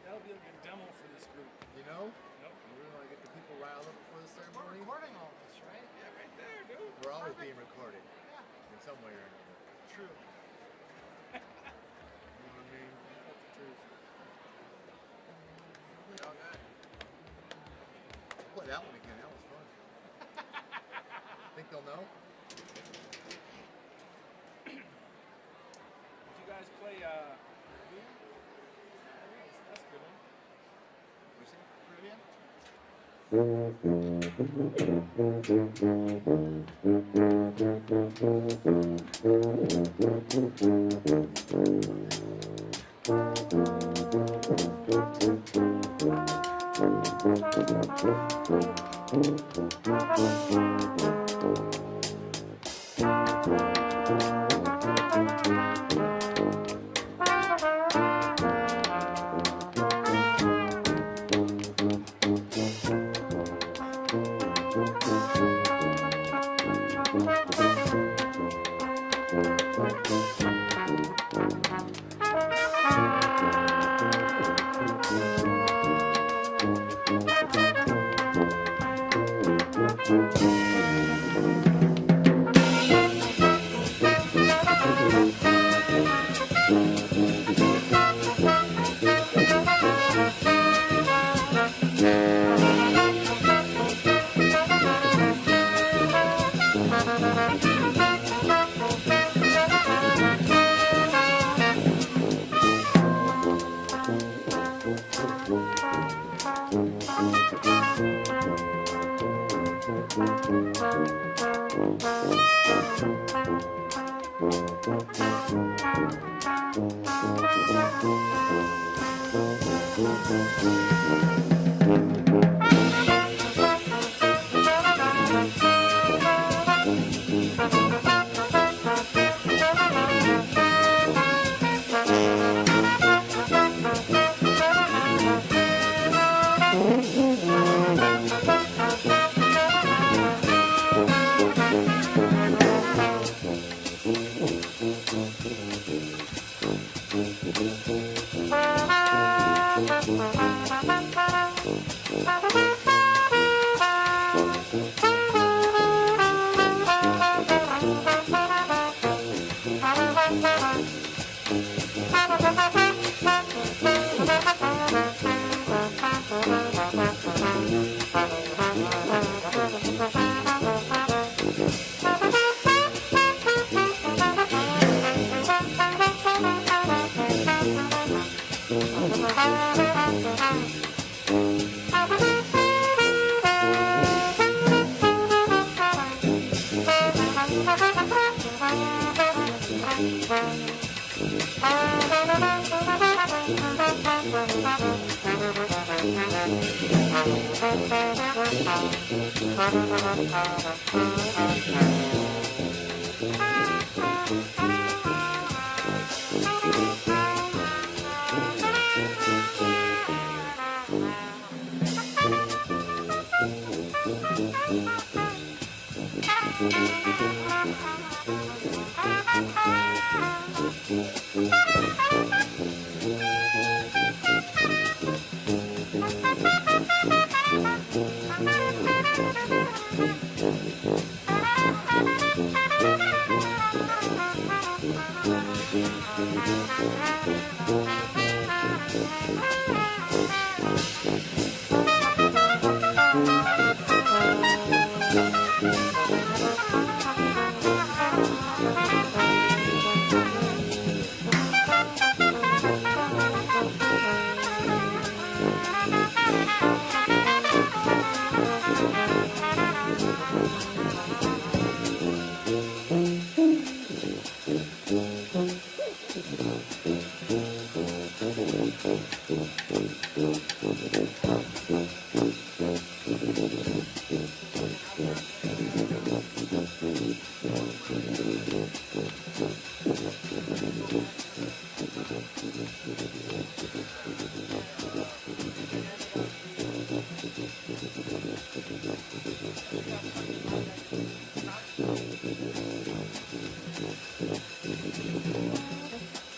That'll be a good demo for this group. No? Nope. You really want to get the people riled up before the ceremony? We're recording all this, right? Yeah, right there, dude. We're always being recorded. Yeah. In some way or another. True. You know what I mean? That's the truth. Y'all got it. Play that one again. That was fun. Think they'll know? Did you guys play Thuy? That's a good one. We sing Brilliant.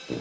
Okay.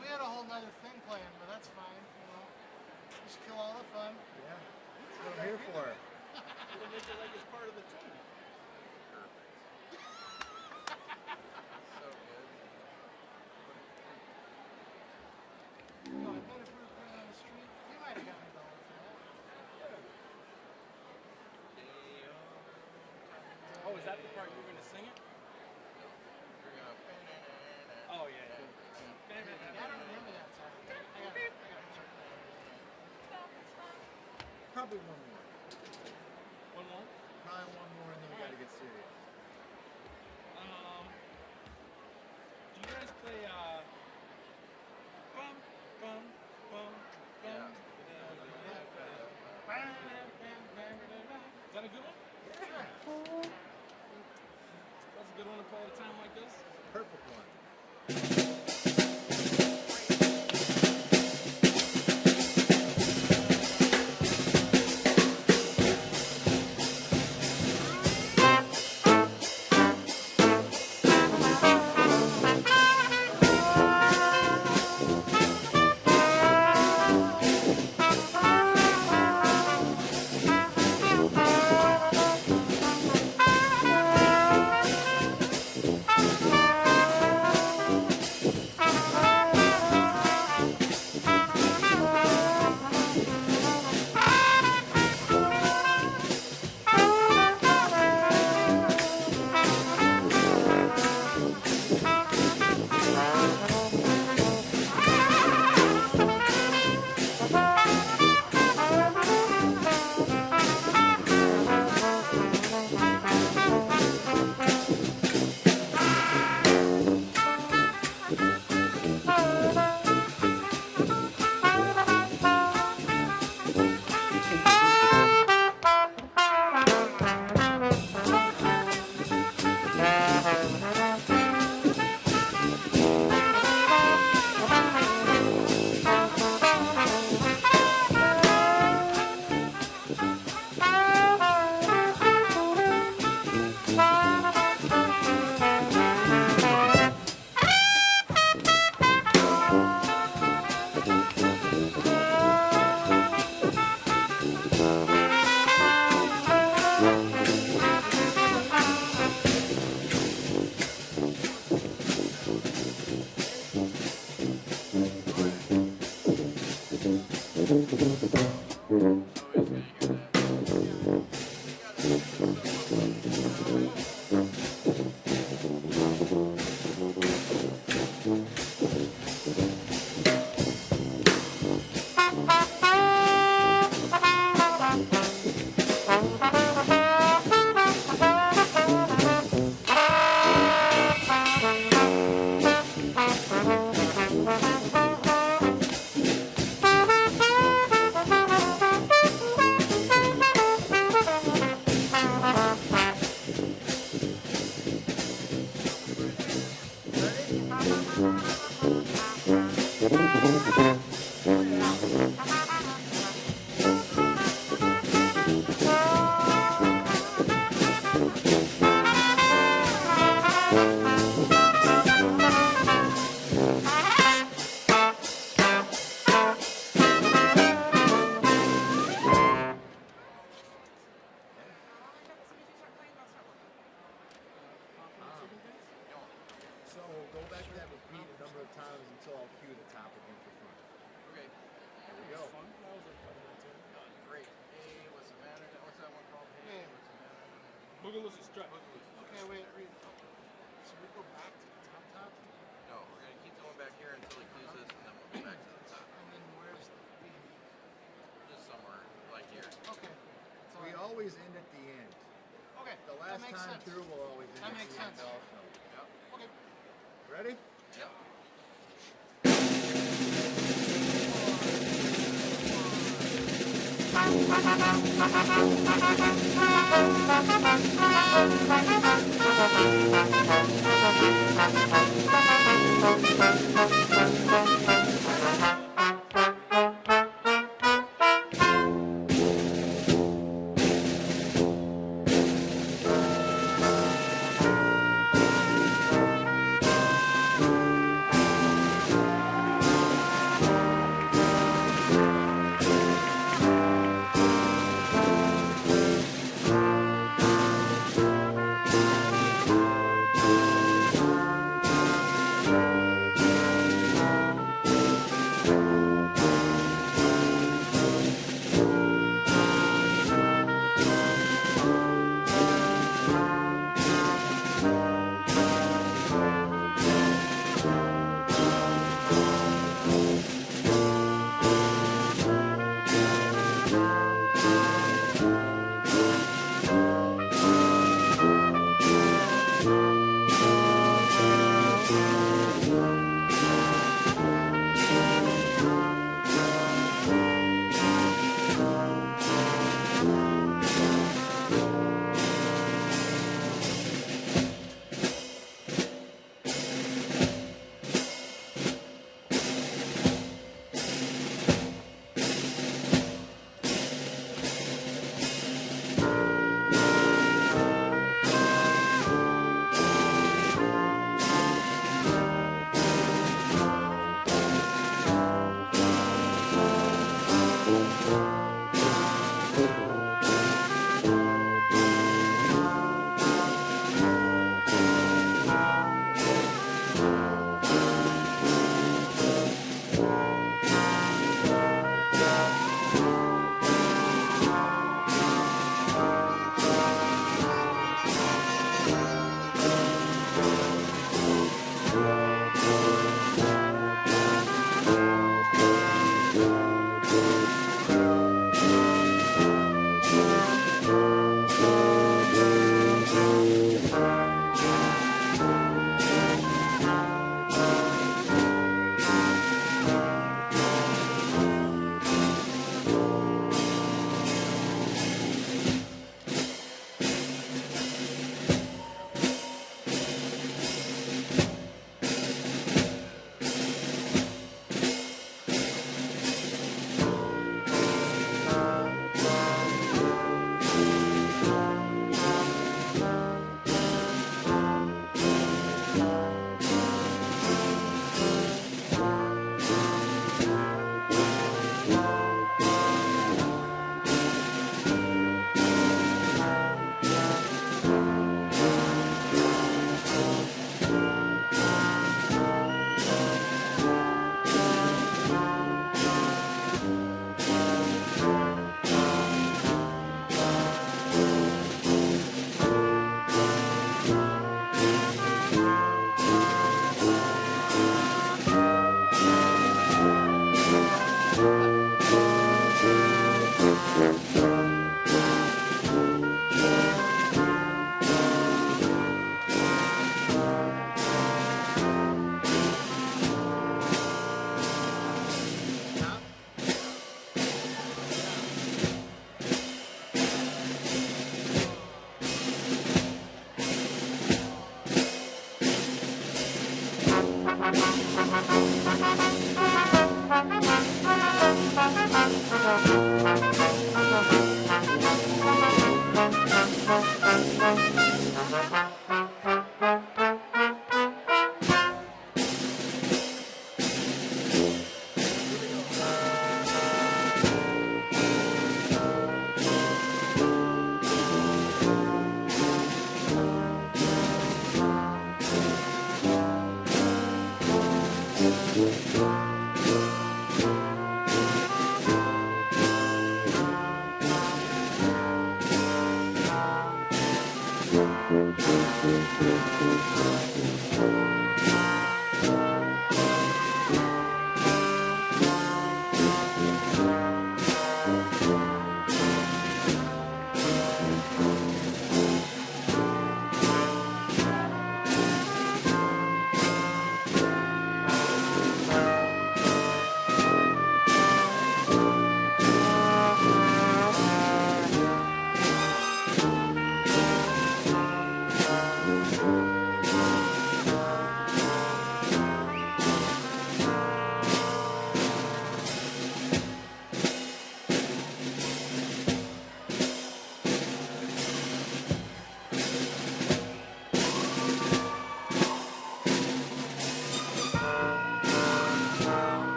We had a whole nother thing playing, but that's fine. You know, just kill all the fun. Yeah, that's what I'm here for. It'll make it like it's part of the tune. So good. No, I bet if we were playing on the street, we might have gotten going for that. Oh, is that the part you were going to sing it? Oh, yeah, yeah. I don't remember that song. I gotta check that out. Probably one more. One more? Probably one more, and then we gotta get serious. Do you guys play, bum, bum, bum, bum? Is that a good one? Yeah. That's a good one to play at a time like this? Perfect one. So go back to that repeat a number of times until I'll cue the top again for fun. Okay. Here we go. Fun. That was a fun one too. Great. Hey, what's the matter? What's that one called? Hey, what's the matter? Boogaloo's a strut. Okay, wait, read. So we go back to the top? No, we're going to keep going back here until he cues us, and then we'll go back to the top. And then where's the B? Just somewhere like here. Okay. So We always end at the end. okay. The that last makes time sense. through, we'll always end That at makes the end sense. also. Yep. Okay. Ready? Yep.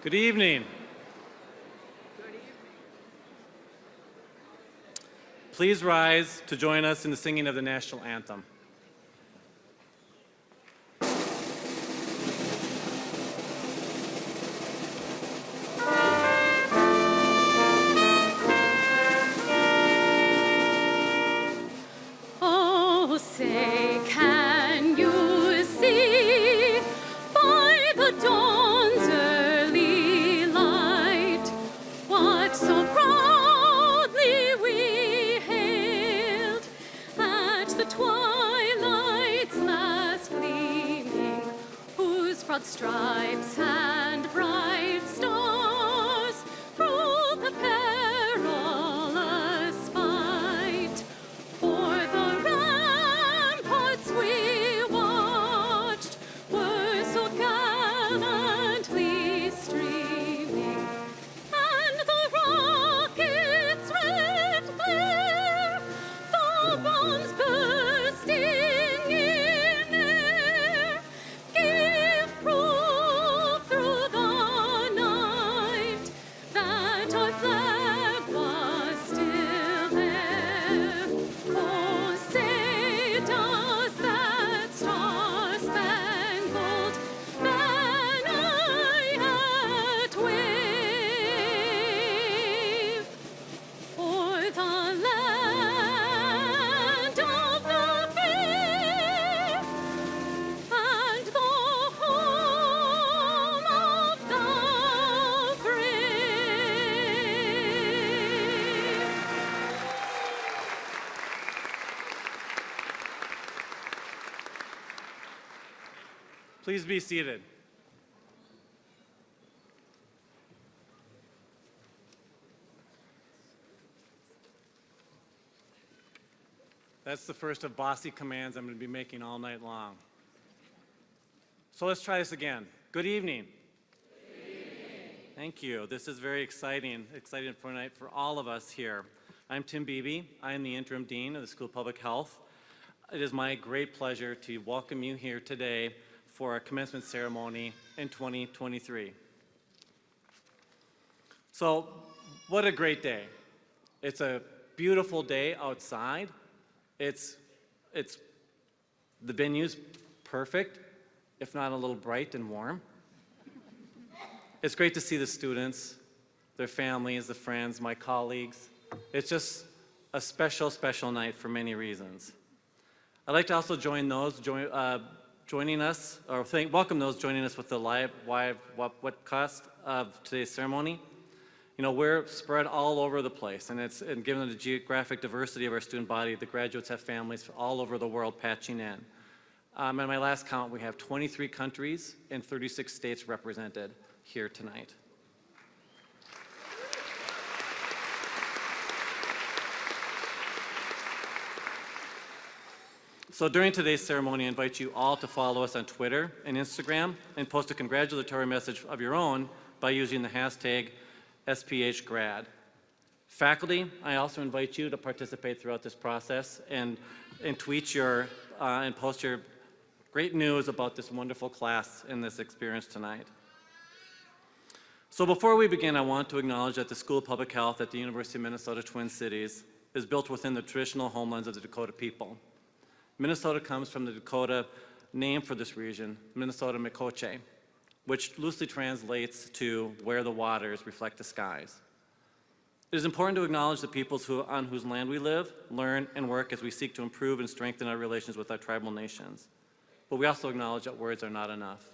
Good evening. Please rise to join us in the singing of the national anthem. Oh, say, can you see by the dawn's early light what so proudly we hailed at the twilight's last gleaming, whose broad stripes and bright stars through the perilous fight o'er the ramparts we watched were so gallantly streaming, and the rocket's red glare, the bombs bursting in air, gave proof through the Please be seated. That's the first of bossy commands I'm going to be making all night long. So let's try this again. Good evening. Good evening. Thank you. This is very exciting for tonight for all of us here. I'm Tim Beebe. I am the interim dean of the School of Public Health. It is my great pleasure to welcome you here today for our commencement ceremony in 2023. So, what a great day. It's a beautiful day outside. The venue's perfect, if not a little bright and warm. It's great to see the students, their families, the friends, my colleagues. It's just a special, special night for many reasons. I'd like to also join those joining us, or welcome those joining us with the live webcast of today's ceremony. You know, we're spread all over the place, and given the geographic diversity of our student body, the graduates have families all over the world patching in. At my last count, we have 23 countries and 36 states represented here tonight. So during today's ceremony, I invite you all to follow us on Twitter and Instagram and post a congratulatory message of your own by using the hashtag SPHgrad. Faculty, I also invite you to participate throughout this process and tweet and post your great news about this wonderful class and this experience tonight. So before we begin, I want to acknowledge that the School of Public Health at the University of Minnesota Twin Cities is built within the traditional homelands of the Dakota people. Minnesota comes from the Dakota name for this region, Minnesota Mikoche, which loosely translates to where the waters reflect the skies. It is important to acknowledge the peoples on whose land we live, learn, and work as we seek to improve and strengthen our relations with our tribal nations. But we also acknowledge that words are not enough.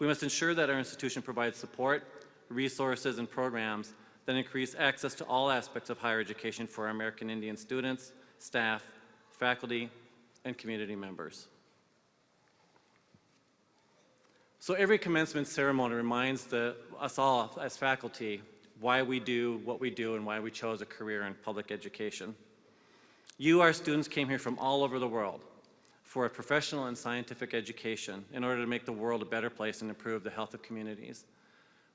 We must ensure that our institution provides support, resources, and programs that increase access to all aspects of higher education for our American Indian students, staff, faculty, and community members. So every commencement ceremony reminds us all as faculty why we do what we do and why we chose a career in public education. You, our students, came here from all over the world for a professional and scientific education in order to make the world a better place and improve the health of communities.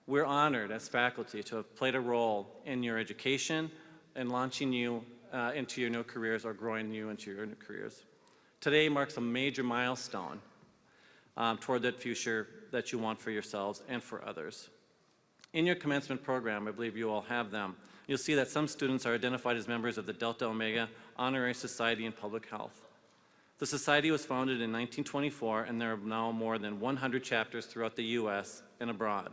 We're honored as faculty to have played a role in your education and launching you into your new careers or growing you into your new careers. Today marks a major milestone toward that future that you want for yourselves and for others. In your commencement program, I believe you all have them, you'll see that some students are identified as members of the Delta Omega Honorary Society in Public Health. The society was founded in 1924, and there are now more than 100 chapters throughout the U.S. and abroad.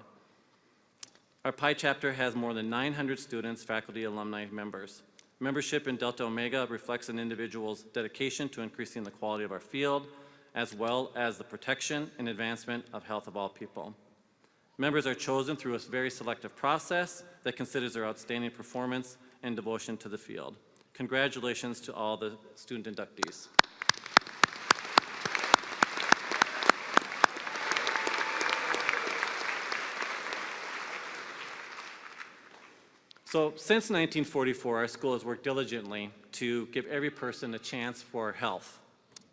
Our Pi chapter has more than 900 students, faculty, alumni, members. Membership in Delta Omega reflects an individual's dedication to increasing the quality of our field, as well as the protection and advancement of health of all people. Members are chosen through a very selective process that considers their outstanding performance and devotion to the field. Congratulations to all the student inductees. So since 1944, our school has worked diligently to give every person a chance for health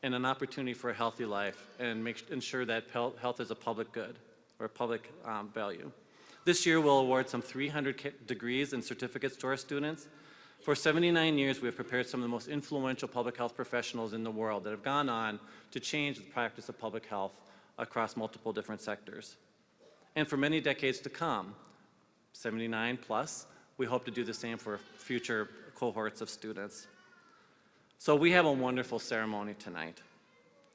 and an opportunity for a healthy life and ensure that health is a public good or a public value. This year we'll award some 300 degrees and certificates to our students. For 79 years we have prepared some of the most influential public health professionals in the world that have gone on to change the practice of public health across multiple different sectors. And for many decades to come, 79 plus, we hope to do the same for future cohorts of students. So we have a wonderful ceremony tonight.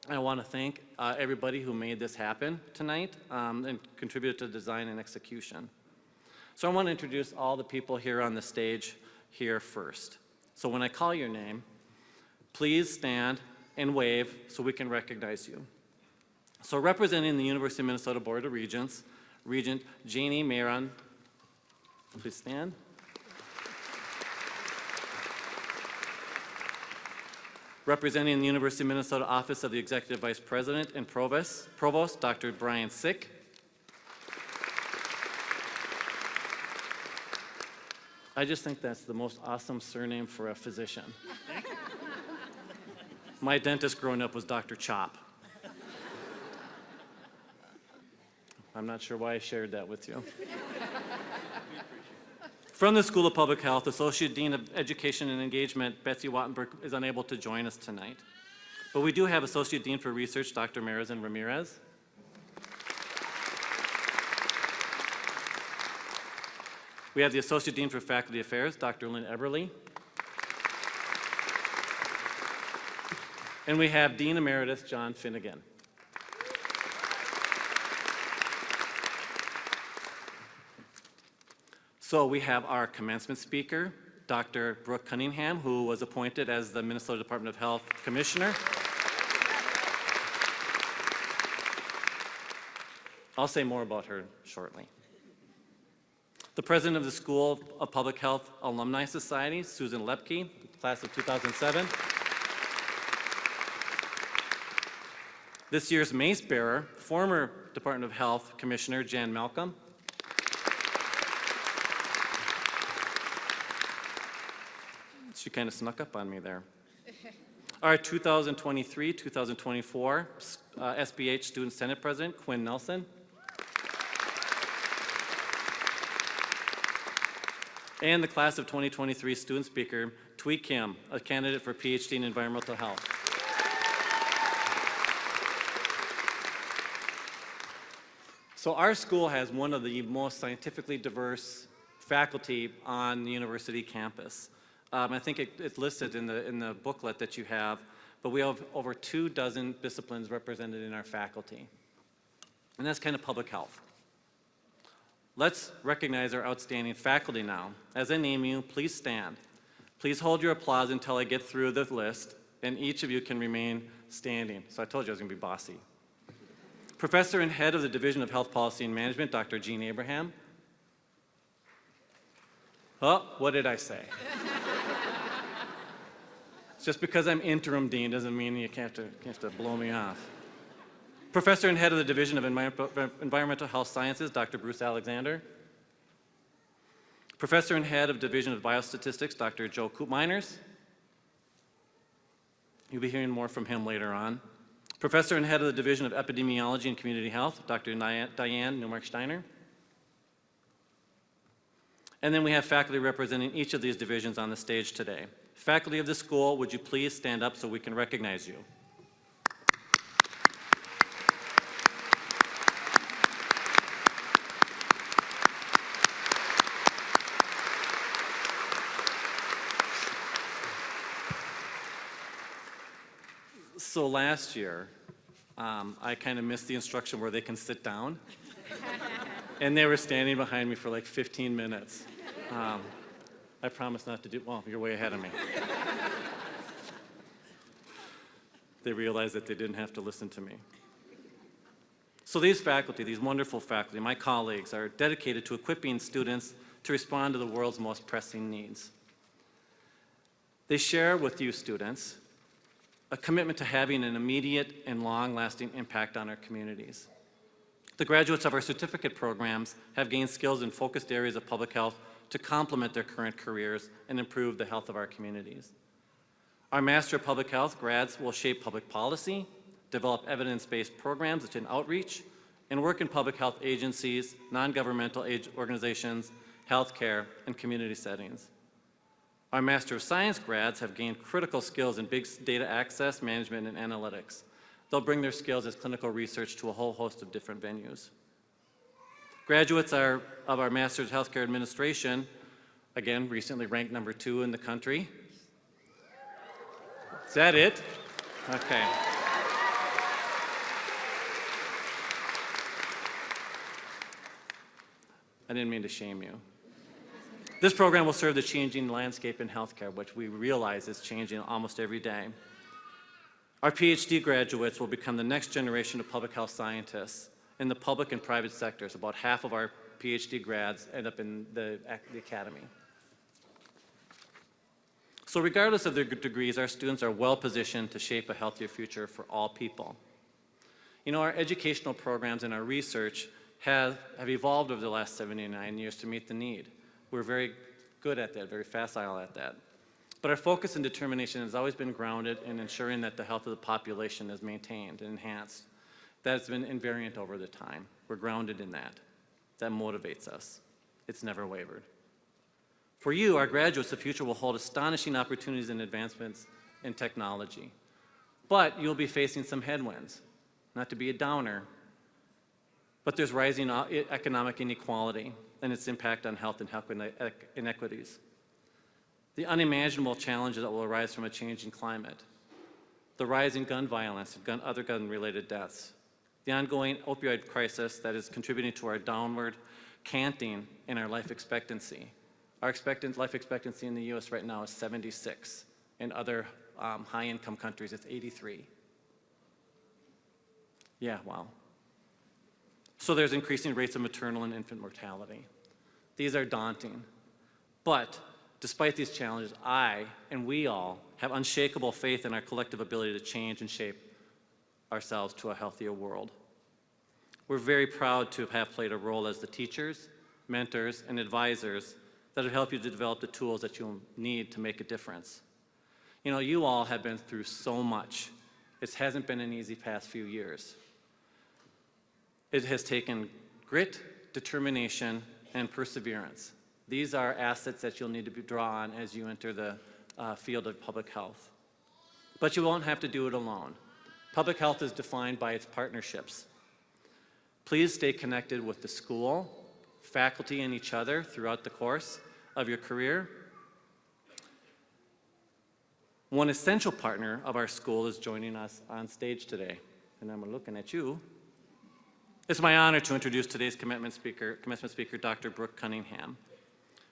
I want to thank everybody who made this happen tonight and contributed to design and execution. So I want to introduce all the people here on the stage here first. So when I call your name, please stand and wave so we can recognize you. So representing the University of Minnesota Board of Regents, Regent Janie Maron, please stand. Representing the University of Minnesota Office of the Executive Vice President and Provost, Dr. Brian Sick. I just think that's the most awesome surname for a physician. My dentist growing up was Dr. Chop. I'm not sure why I shared that with you. From the School of Public Health, Associate Dean of Education and Engagement, Betsy Wattenberg, is unable to join us tonight. But we do have Associate Dean for Research, Dr. Marizan Ramirez. We have the Associate Dean for Faculty Affairs, Dr. Lynn Eberly. And we have Dean Emeritus John Finnegan. So we have our commencement speaker, Dr. Brooke Cunningham, who was appointed as the Minnesota Department of Health Commissioner. I'll say more about her shortly. The president of the School of Public Health Alumni Society, Susan Lepke, class of 2007. This year's mace bearer, former Department of Health Commissioner Jan Malcolm. She kind of snuck up on me there. Our 2023-2024 SBH Student Senate President, Quinn Nelson. And the class of 2023 student speaker, Thuy Kim, a candidate for PhD in environmental health. So our school has one of the most scientifically diverse faculty on the university campus. I think it's listed in the booklet that you have, but we have over 24 disciplines represented in our faculty. And that's kind of public health. Let's recognize our outstanding faculty now. As I name you, please stand. Please hold your applause until I get through the list, and each of you can remain standing. So I told you I was going to be bossy. Professor and Head of the Division of Health Policy and Management, Dr. Jean Abraham. Oh, what did I say? Just because I'm interim dean doesn't mean you have to blow me off. Professor and Head of the Division of Environmental Health Sciences, Dr. Bruce Alexander. Professor and Head of Division of Biostatistics, Dr. Joe Koop-Miners. You'll be hearing more from him later on. Professor and Head of the Division of Epidemiology and Community Health, Dr. Diane Newmark-Steiner. And then we have faculty representing each of these divisions on the stage today. Faculty of the school, would you please stand up so we can recognize you? So last year, I kind of missed the instruction where they can sit down. And they were standing behind me for like 15 minutes. I promise not to do, well, you're way ahead of me. They realized that they didn't have to listen to me. So these faculty, these wonderful faculty, my colleagues, are dedicated to equipping students to respond to the world's most pressing needs. They share with you students a commitment to having an immediate and long-lasting impact on our communities. The graduates of our certificate programs have gained skills in focused areas of public health to complement their current careers and improve the health of our communities. Our Master of Public Health grads will shape public policy, develop evidence-based programs such as outreach, and work in public health agencies, non-governmental organizations, healthcare, and community settings. Our Master of Science grads have gained critical skills in big data access, management, and analytics. They'll bring their skills as clinical research to a whole host of different venues. Graduates of our Master's of Healthcare Administration, again, recently ranked #2 in the country. Is that it? Okay. I didn't mean to shame you. This program will serve the changing landscape in healthcare, which we realize is changing almost every day. Our PhD graduates will become the next generation of public health scientists in the public and private sectors. About half of our PhD grads end up in the academy. So regardless of their degrees, our students are well positioned to shape a healthier future for all people. You know, our educational programs and our research have evolved over the last 79 years to meet the need. We're very good at that, very facile at that. But our focus and determination has always been grounded in ensuring that the health of the population is maintained and enhanced. That's been invariant over the time. We're grounded in that. That motivates us. It's never wavered. For you, our graduates, the future will hold astonishing opportunities and advancements in technology. But you'll be facing some headwinds. Not to be a downer, but there's rising economic inequality and its impact on health and health inequities. The unimaginable challenges that will arise from a changing climate. The rise in gun violence and other gun-related deaths. The ongoing opioid crisis that is contributing to our downward canting in our life expectancy. Our life expectancy in the US right now is 76. In other high-income countries, it's 83. Yeah, wow. So there's increasing rates of maternal and infant mortality. These are daunting. But despite these challenges, I and we all have unshakable faith in our collective ability to change and shape ourselves to a healthier world. We're very proud to have played a role as the teachers, mentors, and advisors that have helped you to develop the tools that you'll need to make a difference. You know, you all have been through so much. It hasn't been an easy past few years. It has taken grit, determination, and perseverance. These are assets that you'll need to draw on as you enter the field of public health. But you won't have to do it alone. Public health is defined by its partnerships. Please stay connected with the school, faculty, and each other throughout the course of your career. One essential partner of our school is joining us on stage today, and I'm looking at you. It's my honor to introduce today's commencement speaker, Dr. Brooke Cunningham.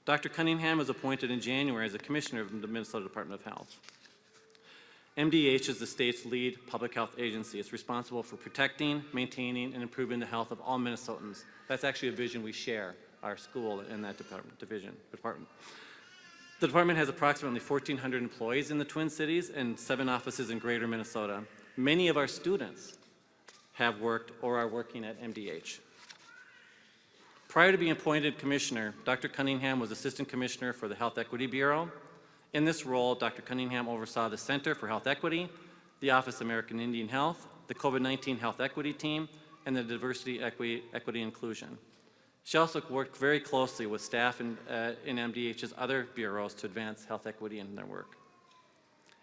Dr. Cunningham was appointed in January as a commissioner of the Minnesota Department of Health. MDH is the state's lead public health agency. It's responsible for protecting, maintaining, and improving the health of all Minnesotans. That's actually a vision we share, our school in that department. The department has approximately 1,400 employees in the Twin Cities and 7 offices in greater Minnesota. Many of our students have worked or are working at MDH. Prior to being appointed commissioner, Dr. Cunningham was assistant commissioner for the Health Equity Bureau. In this role, Dr. Cunningham oversaw the Center for Health Equity, the Office of American Indian Health, the COVID-19 Health Equity Team, and the Diversity, Equity, Inclusion. She also worked very closely with staff in MDH's other bureaus to advance health equity in their work.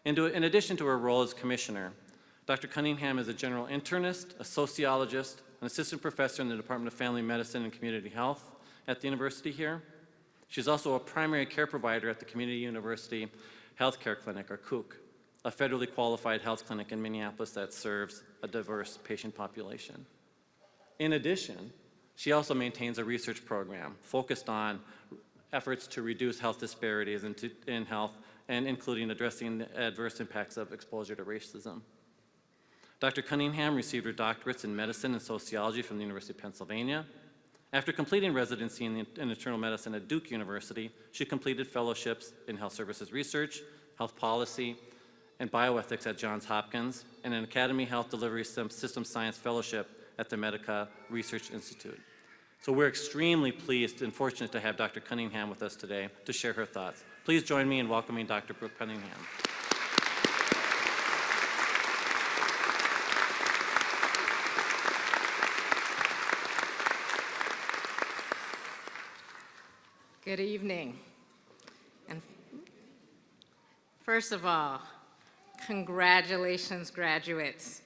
In addition to her role as commissioner, Dr. Cunningham is a general internist, a sociologist, an assistant professor in the Department of Family Medicine and Community Health at the university here. She's also a primary care provider at the Community University Healthcare Clinic, or CUC, a federally qualified health clinic in Minneapolis that serves a diverse patient population. In addition, she also maintains a research program focused on efforts to reduce health disparities in health, and including addressing the adverse impacts of exposure to racism. Dr. Cunningham received her doctorates in medicine and sociology from the University of Pennsylvania. After completing residency in internal medicine at Duke University, she completed fellowships in health services research, health policy, and bioethics at Johns Hopkins, and an Academy Health Delivery System Science Fellowship at the Medica Research Institute. So we're extremely pleased and fortunate to have Dr. Cunningham with us today to share her thoughts. Please join me in welcoming Dr. Brooke Cunningham. Good evening. And first of all, congratulations, graduates.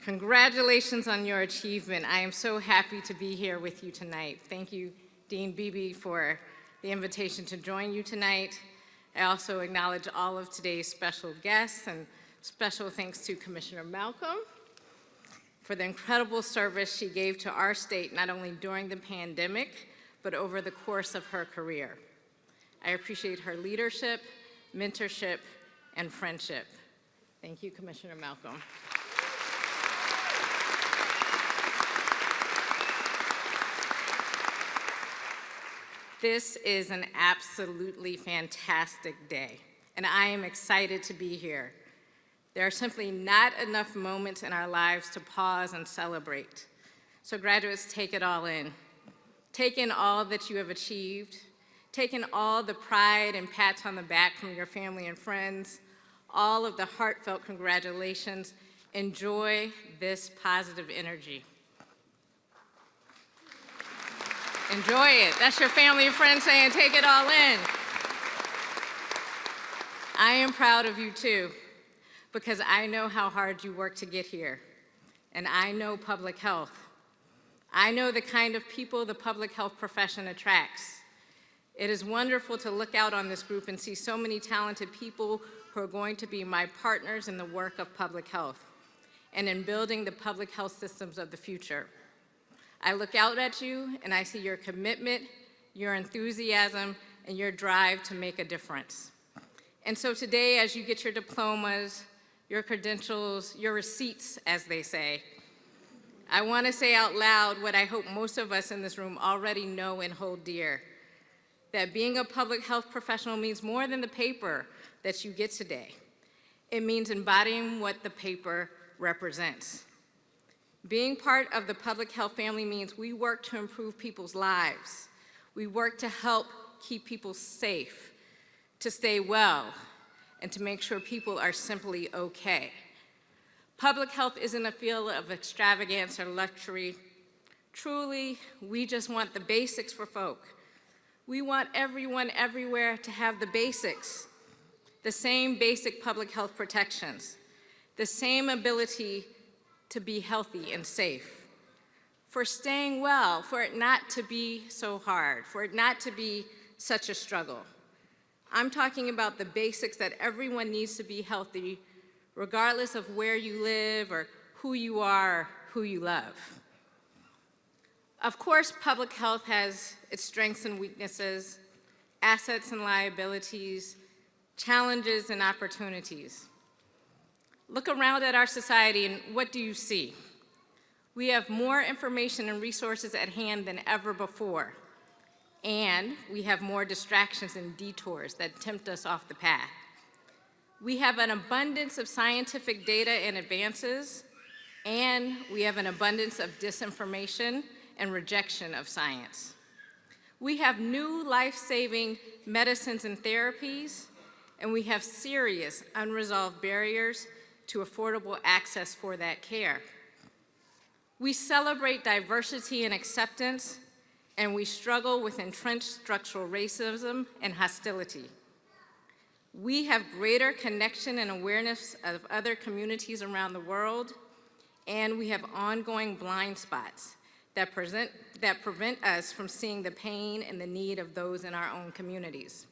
Congratulations on your achievement. I am so happy to be here with you tonight. Thank you, Dean Beebe, for the invitation to join you tonight. I also acknowledge all of today's special guests, and special thanks to Commissioner Malcolm for the incredible service she gave to our state, not only during the pandemic, but over the course of her career. I appreciate her leadership, mentorship, and friendship. Thank you, Commissioner Malcolm. This is an absolutely fantastic day, and I am excited to be here. There are simply not enough moments in our lives to pause and celebrate. So graduates, take it all in. Take in all that you have achieved. Take in all the pride and pats on the back from your family and friends, all of the heartfelt congratulations. Enjoy this positive energy. Enjoy it. That's your family and friends saying, take it all in. I am proud of you too, because I know how hard you work to get here, and I know public health. I know the kind of people the public health profession attracts. It is wonderful to look out on this group and see so many talented people who are going to be my partners in the work of public health and in building the public health systems of the future. I look out at you and I see your commitment, your enthusiasm, and your drive to make a difference. And so today, as you get your diplomas, your credentials, your receipts, as they say, I want to say out loud what I hope most of us in this room already know and hold dear, that being a public health professional means more than the paper that you get today. It means embodying what the paper represents. Being part of the public health family means we work to improve people's lives. We work to help keep people safe, to stay well, and to make sure people are simply okay. Public health isn't a field of extravagance or luxury. Truly, we just want the basics for folk. We want everyone everywhere to have the basics, the same basic public health protections, the same ability to be healthy and safe, for staying well, for it not to be so hard, for it not to be such a struggle. I'm talking about the basics that everyone needs to be healthy, regardless of where you live or who you are, or who you love. Of course, public health has its strengths and weaknesses, assets and liabilities, challenges and opportunities. Look around at our society and what do you see? We have more information and resources at hand than ever before, and we have more distractions and detours that tempt us off the path. We have an abundance of scientific data and advances, and we have an abundance of disinformation and rejection of science. We have new life-saving medicines and therapies, and we have serious unresolved barriers to affordable access for that care. We celebrate diversity and acceptance, and we struggle with entrenched structural racism and hostility. We have greater connection and awareness of other communities around the world, and we have ongoing blind spots that prevent us from seeing the pain and the need of those in our own communities.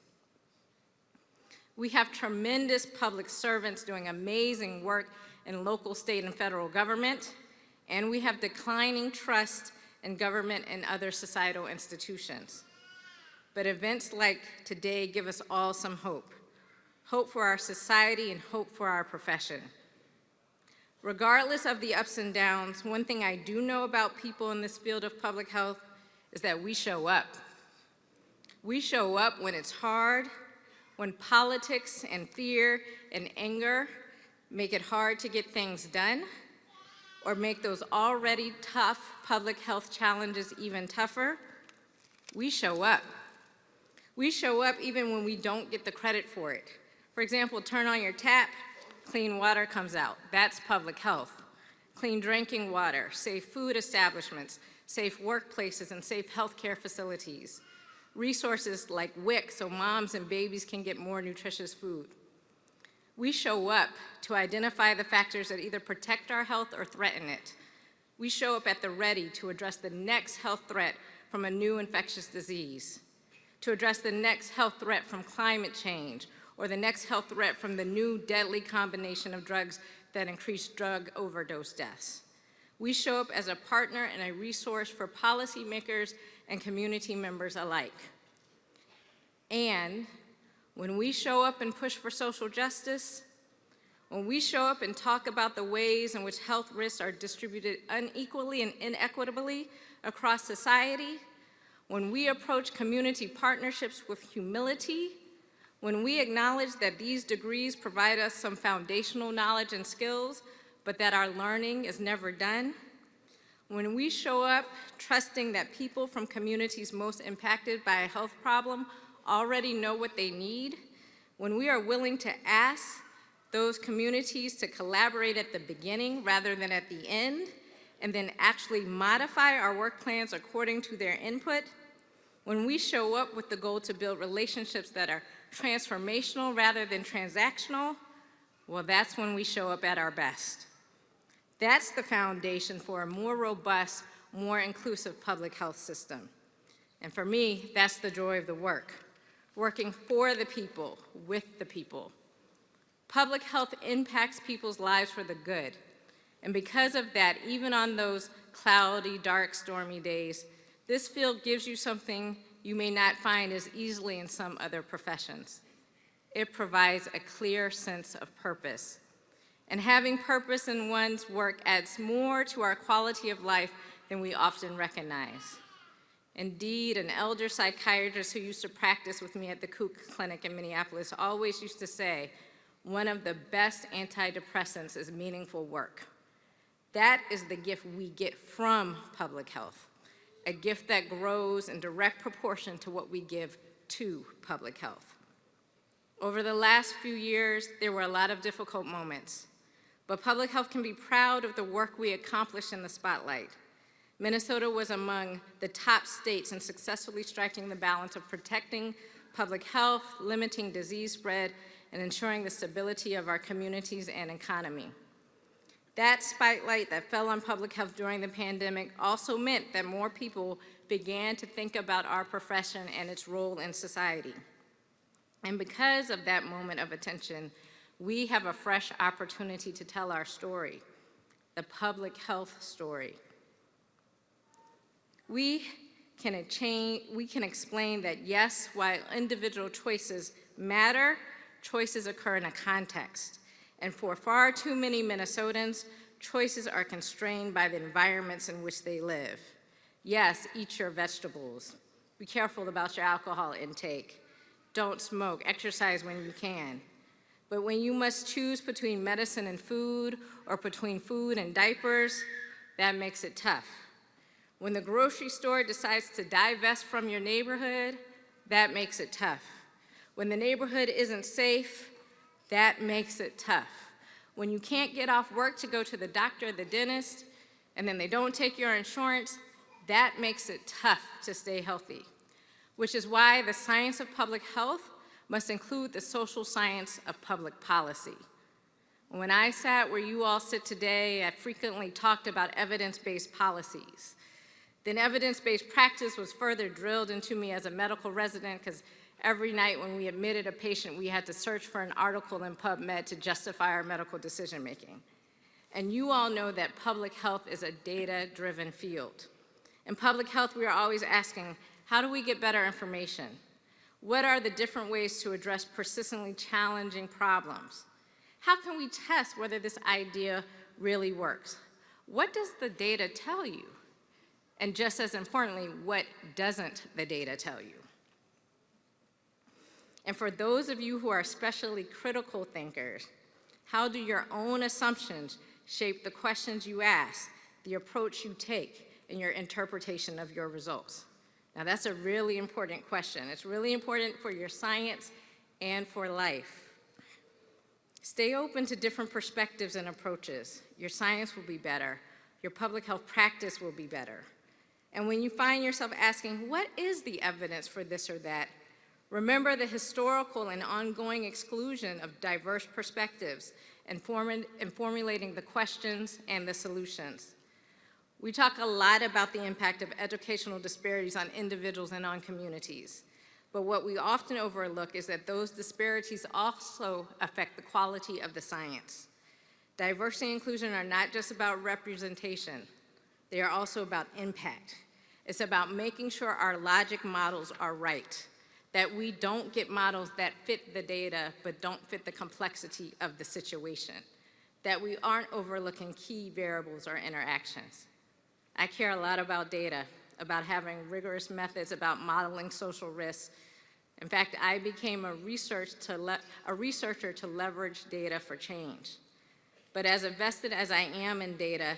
We have tremendous public servants doing amazing work in local, state, and federal government, and we have declining trust in government and other societal institutions. But events like today give us all some hope. Hope for our society and hope for our profession. Regardless of the ups and downs, one thing I do know about people in this field of public health is that we show up. We show up when it's hard, when politics and fear and anger make it hard to get things done, or make those already tough public health challenges even tougher. We show up. We show up even when we don't get the credit for it. For example, turn on your tap, clean water comes out. That's public health. Clean drinking water, safe food establishments, safe workplaces, and safe healthcare facilities. Resources like WIC so moms and babies can get more nutritious food. We show up to identify the factors that either protect our health or threaten it. We show up at the ready to address the next health threat from a new infectious disease, to address the next health threat from climate change, or the next health threat from the new deadly combination of drugs that increase drug overdose deaths. We show up as a partner and a resource for policymakers and community members alike. And when we show up and push for social justice, when we show up and talk about the ways in which health risks are distributed unequally and inequitably across society, when we approach community partnerships with humility, When we acknowledge that these degrees provide us some foundational knowledge and skills, but that our learning is never done, when we show up trusting that people from communities most impacted by a health problem already know what they need, when we are willing to ask those communities to collaborate at the beginning rather than at the end, and then actually modify our work plans according to their input, when we show up with the goal to build relationships that are transformational rather than transactional, well, that's when we show up at our best. That's the foundation for a more robust, more inclusive public health system. And for me, that's the joy of the work, working for the people, with the people. Public health impacts people's lives for the good. And because of that, even on those cloudy, dark, stormy days, this field gives you something you may not find as easily in some other professions. It provides a clear sense of purpose. And having purpose in one's work adds more to our quality of life than we often recognize. Indeed, an elder psychiatrist who used to practice with me at the Kook Clinic in Minneapolis always used to say, one of the best antidepressants is meaningful work. That is the gift we get from public health, a gift that grows in direct proportion to what we give to public health. Over the last few years, there were a lot of difficult moments, but public health can be proud of the work we accomplished in the spotlight. Minnesota was among the top states in successfully striking the balance of protecting public health, limiting disease spread, and ensuring the stability of our communities and economy. That spotlight that fell on public health during the pandemic also meant that more people began to think about our profession and its role in society. And because of that moment of attention, we have a fresh opportunity to tell our story, the public health story. We can explain that yes, while individual choices matter, choices occur in a context. And for far too many Minnesotans, choices are constrained by the environments in which they live. Yes, eat your vegetables. Be careful about your alcohol intake. Don't smoke. Exercise when you can. But when you must choose between medicine and food, or between food and diapers, that makes it tough. When the grocery store decides to divest from your neighborhood, that makes it tough. When the neighborhood isn't safe, that makes it tough. When you can't get off work to go to the doctor or the dentist, and then they don't take your insurance, that makes it tough to stay healthy. Which is why the science of public health must include the social science of public policy. When I sat where you all sit today, I frequently talked about evidence-based policies. Then evidence-based practice was further drilled into me as a medical resident, because every night when we admitted a patient, we had to search for an article in PubMed to justify our medical decision-making. And you all know that public health is a data-driven field. In public health, we are always asking, how do we get better information? What are the different ways to address persistently challenging problems? How can we test whether this idea really works? What does the data tell you? And just as importantly, what doesn't the data tell you? And for those of you who are especially critical thinkers, how do your own assumptions shape the questions you ask, the approach you take, and your interpretation of your results? Now that's a really important question. It's really important for your science and for life. Stay open to different perspectives and approaches. Your science will be better. Your public health practice will be better. And when you find yourself asking, what is the evidence for this or that? Remember the historical and ongoing exclusion of diverse perspectives and formulating the questions and the solutions. We talk a lot about the impact of educational disparities on individuals and on communities. But what we often overlook is that those disparities also affect the quality of the science. Diversity and inclusion are not just about representation. They are also about impact. It's about making sure our logic models are right, that we don't get models that fit the data but don't fit the complexity of the situation, that we aren't overlooking key variables or interactions. I care a lot about data, about having rigorous methods, about modeling social risks, In fact, I became a researcher to leverage data for change. But as invested as I am in data,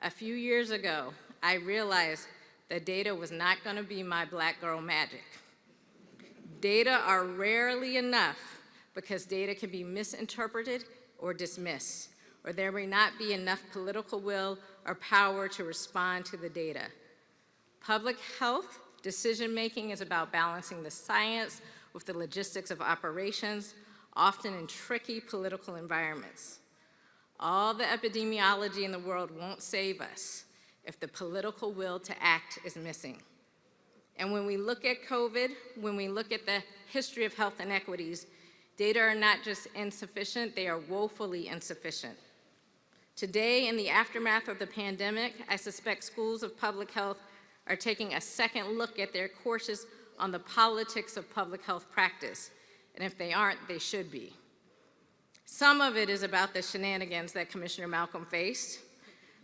a few years ago, I realized that data was not going to be my black girl magic. Data are rarely enough because data can be misinterpreted or dismissed, or there may not be enough political will or power to respond to the data. Public health decision-making is about balancing the science with the logistics of operations, often in tricky political environments. All the epidemiology in the world won't save us if the political will to act is missing. And when we look at COVID, when we look at the history of health inequities, data are not just insufficient, they are woefully insufficient. Today, in the aftermath of the pandemic, I suspect schools of public health are taking a second look at their courses on the politics of public health practice. And if they aren't, they should be. Some of it is about the shenanigans that Commissioner Malcolm faced,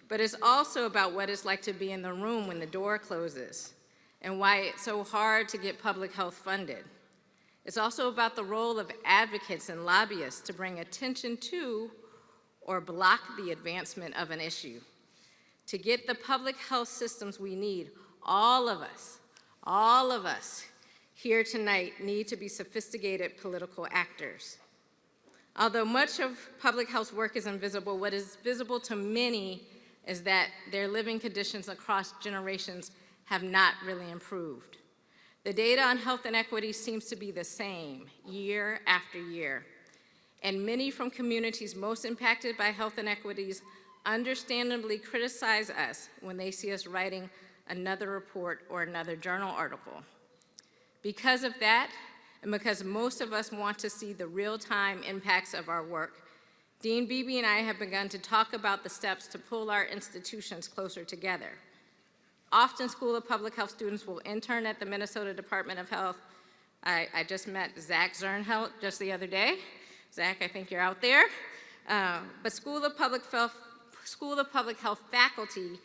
but it's also about what it's like to be in the room when the door closes and why it's so hard to get public health funded. It's also about the role of advocates and lobbyists to bring attention to or block the advancement of an issue. To get the public health systems we need, all of us here tonight need to be sophisticated political actors. Although much of public health work is invisible, what is visible to many is that their living conditions across generations have not really improved. The data on health inequity seems to be the same year after year. And many from communities most impacted by health inequities understandably criticize us when they see us writing another report or another journal article. Because of that, and because most of us want to see the real-time impacts of our work, Dean Beebe and I have begun to talk about the steps to pull our institutions closer together. Often, School of Public Health students will intern at the Minnesota Department of Health. I just met Zach Zernhelt just the other day. Zach, I think you're out there. But School of Public Health faculty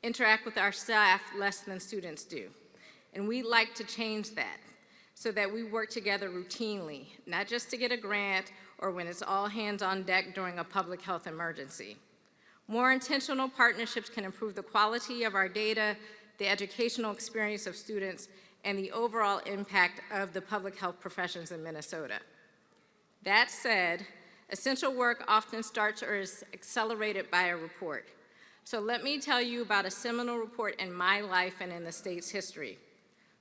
interact with our staff less than students do. And we'd like to change that so that we work together routinely, not just to get a grant or when it's all hands on deck during a public health emergency. More intentional partnerships can improve the quality of our data, the educational experience of students, and the overall impact of the public health professions in Minnesota. That said, essential work often starts or is accelerated by a report. So let me tell you about a seminal report in my life and in the state's history.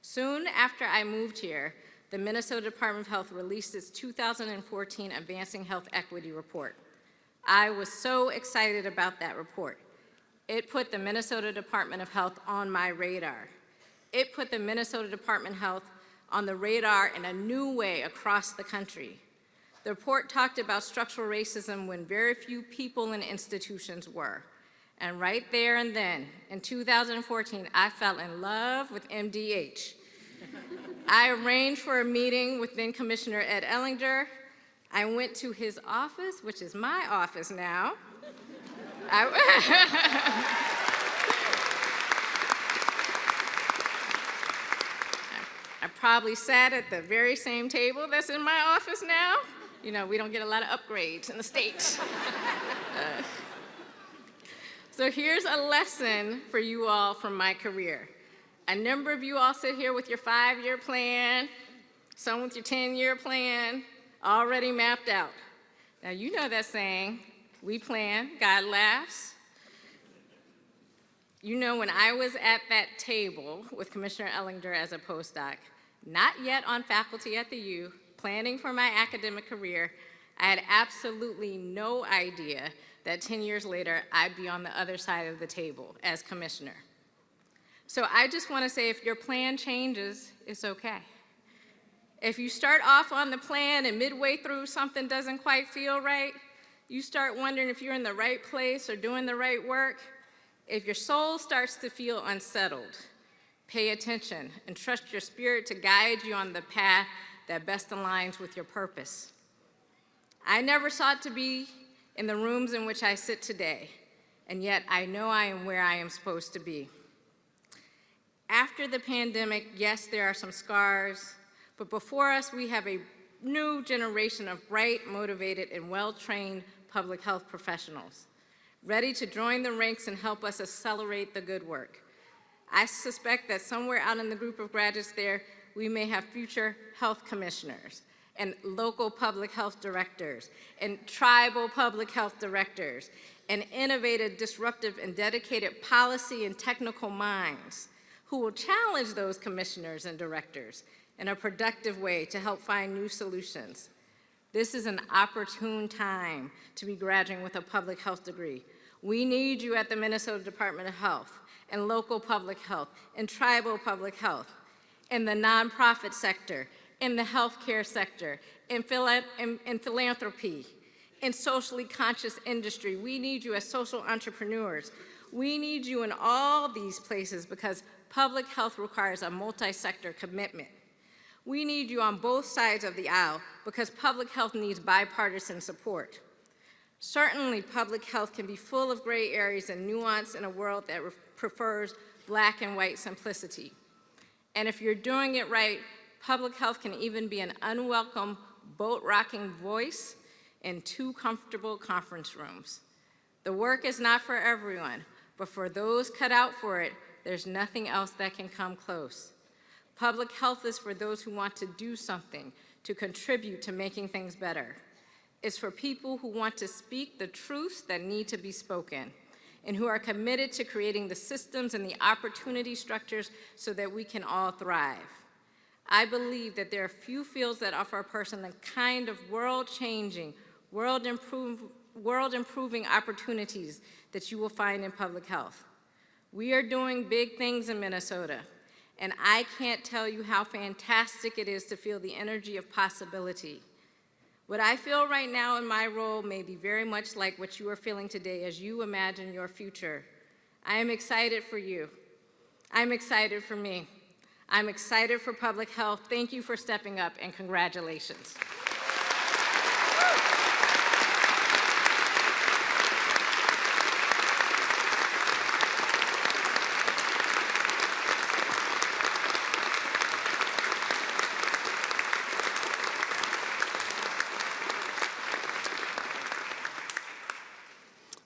Soon after I moved here, the Minnesota Department of Health released its 2014 Advancing Health Equity Report. I was so excited about that report. It put the Minnesota Department of Health on my radar. It put the Minnesota Department of Health on the radar in a new way across the country. The report talked about structural racism when very few people and institutions were. And right there and then, in 2014, I fell in love with MDH. I arranged for a meeting with then Commissioner Ed Ellinger. I went to his office, which is my office now. I probably sat at the very same table that's in my office now. You know, we don't get a lot of upgrades in the States. So here's a lesson for you all from my career. A number of you all sit here with your 5-year plan, some with your 10-year plan, already mapped out. Now you know that saying, we plan, God laughs. You know when I was at that table with Commissioner Ellinger as a postdoc, not yet on faculty at the U, planning for my academic career, I had absolutely no idea that 10 years later, I'd be on the other side of the table as commissioner. So I just want to say, if your plan changes, it's okay. If you start off on the plan and midway through something doesn't quite feel right, you start wondering if you're in the right place or doing the right work. If your soul starts to feel unsettled, pay attention and trust your spirit to guide you on the path that best aligns with your purpose. I never sought to be in the rooms in which I sit today, and yet I know I am where I am supposed to be. After the pandemic, yes, there are some scars, But before us, we have a new generation of bright, motivated, and well-trained public health professionals, ready to join the ranks and help us accelerate the good work. I suspect that somewhere out in the group of graduates there, we may have future health commissioners and local public health directors and tribal public health directors and innovative, disruptive, and dedicated policy and technical minds who will challenge those commissioners and directors in a productive way to help find new solutions. This is an opportune time to be graduating with a public health degree. We need you at the Minnesota Department of Health and local public health and tribal public health, in the nonprofit sector, in the healthcare sector, in philanthropy, in socially conscious industry. We need you as social entrepreneurs. We need you in all these places because public health requires a multi-sector commitment. We need you on both sides of the aisle because public health needs bipartisan support. Certainly, public health can be full of gray areas and nuance in a world that prefers black and white simplicity. And if you're doing it right, public health can even be an unwelcome, boat-rocking voice in too comfortable conference rooms. The work is not for everyone, but for those cut out for it, there's nothing else that can come close. Public health is for those who want to do something, to contribute to making things better. It's for people who want to speak the truths that need to be spoken and who are committed to creating the systems and the opportunity structures so that we can all thrive. I believe that there are few fields that offer a person the kind of world-changing, world-improving opportunities that you will find in public health. We are doing big things in Minnesota, and I can't tell you how fantastic it is to feel the energy of possibility. What I feel right now in my role may be very much like what you are feeling today as you imagine your future. I am excited for you. I'm excited for me. I'm excited for public health. Thank you for stepping up, and congratulations.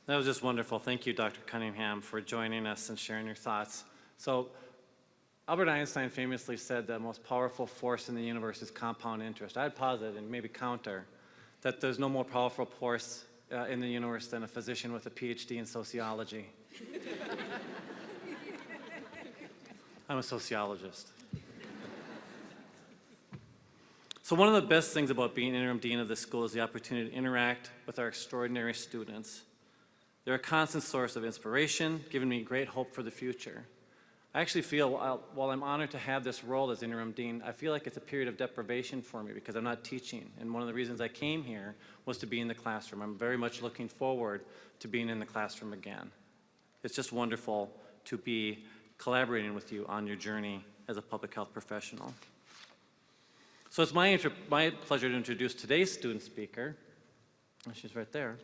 That was just wonderful. Thank you, Dr. Cunningham, for joining us and sharing your thoughts. So, Albert Einstein famously said that the most powerful force in the universe is compound interest. I'd posit and maybe counter that there's no more powerful force in the universe than a physician with a PhD in sociology. I'm a sociologist. So one of the best things about being interim dean of this school is the opportunity to interact with our extraordinary students. They're a constant source of inspiration, giving me great hope for the future. I actually feel, while I'm honored to have this role as interim dean, I feel like it's a period of deprivation for me because I'm not teaching. And one of the reasons I came here was to be in the classroom. I'm very much looking forward to being in the classroom again. It's just wonderful to be collaborating with you on your journey as a public health professional. So it's my pleasure to introduce today's student speaker. Oh, she's right there.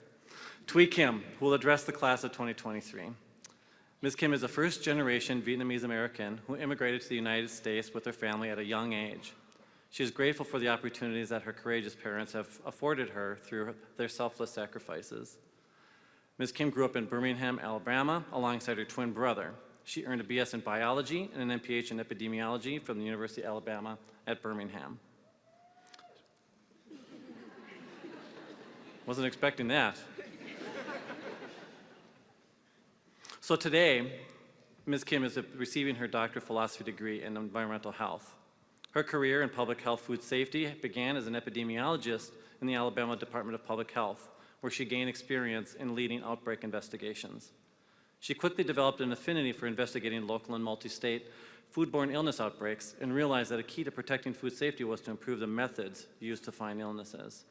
Thuy Kim, who will address the class of 2023. Ms. Kim is a first-generation Vietnamese American who immigrated to the United States with her family at a young age. She is grateful for the opportunities that her courageous parents have afforded her through their selfless sacrifices. Ms. Kim grew up in Birmingham, Alabama, alongside her twin brother. She earned a BS in biology and an MPH in epidemiology from the University of Alabama at Birmingham. Wasn't expecting that. So today, Ms. Kim is receiving her Doctor of Philosophy degree in environmental health. Her career in public health food safety began as an epidemiologist in the Alabama Department of Public Health, where she gained experience in leading outbreak investigations. She quickly developed an affinity for investigating local and multi-state foodborne illness outbreaks and realized that a key to protecting food safety was to improve the methods used to find illnesses.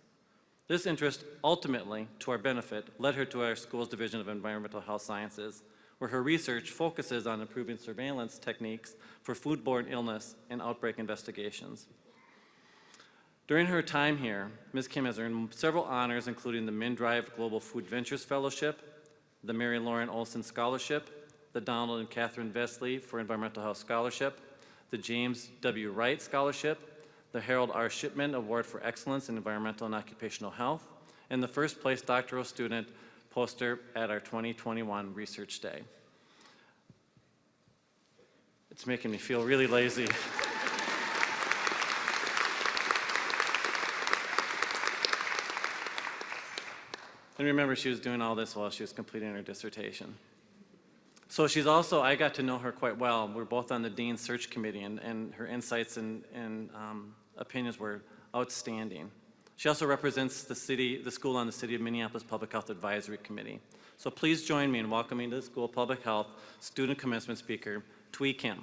This interest, ultimately, to our benefit, led her to our school's Division of Environmental Health Sciences, where her research focuses on improving surveillance techniques for foodborne illness and outbreak investigations. During her time here, Ms. Kim has earned several honors, including the MnDRIVE Global Food Ventures Fellowship, the Mary Lauren Olson Scholarship, the Donald and Catherine Vesley for Environmental Health Scholarship, the James W. Wright Scholarship, the Harold R. Shipman Award for Excellence in Environmental and Occupational Health, and the first place doctoral student poster at our 2021 Research Day. It's making me feel really lazy. And remember, she was doing all this while she was completing her dissertation. So she's also, I got to know her quite well. We're both on the Dean's Search Committee, and her insights and opinions were outstanding. She also represents the school on the City of Minneapolis Public Health Advisory Committee. So please join me in welcoming to the School of Public Health student commencement speaker, Thuy Kim.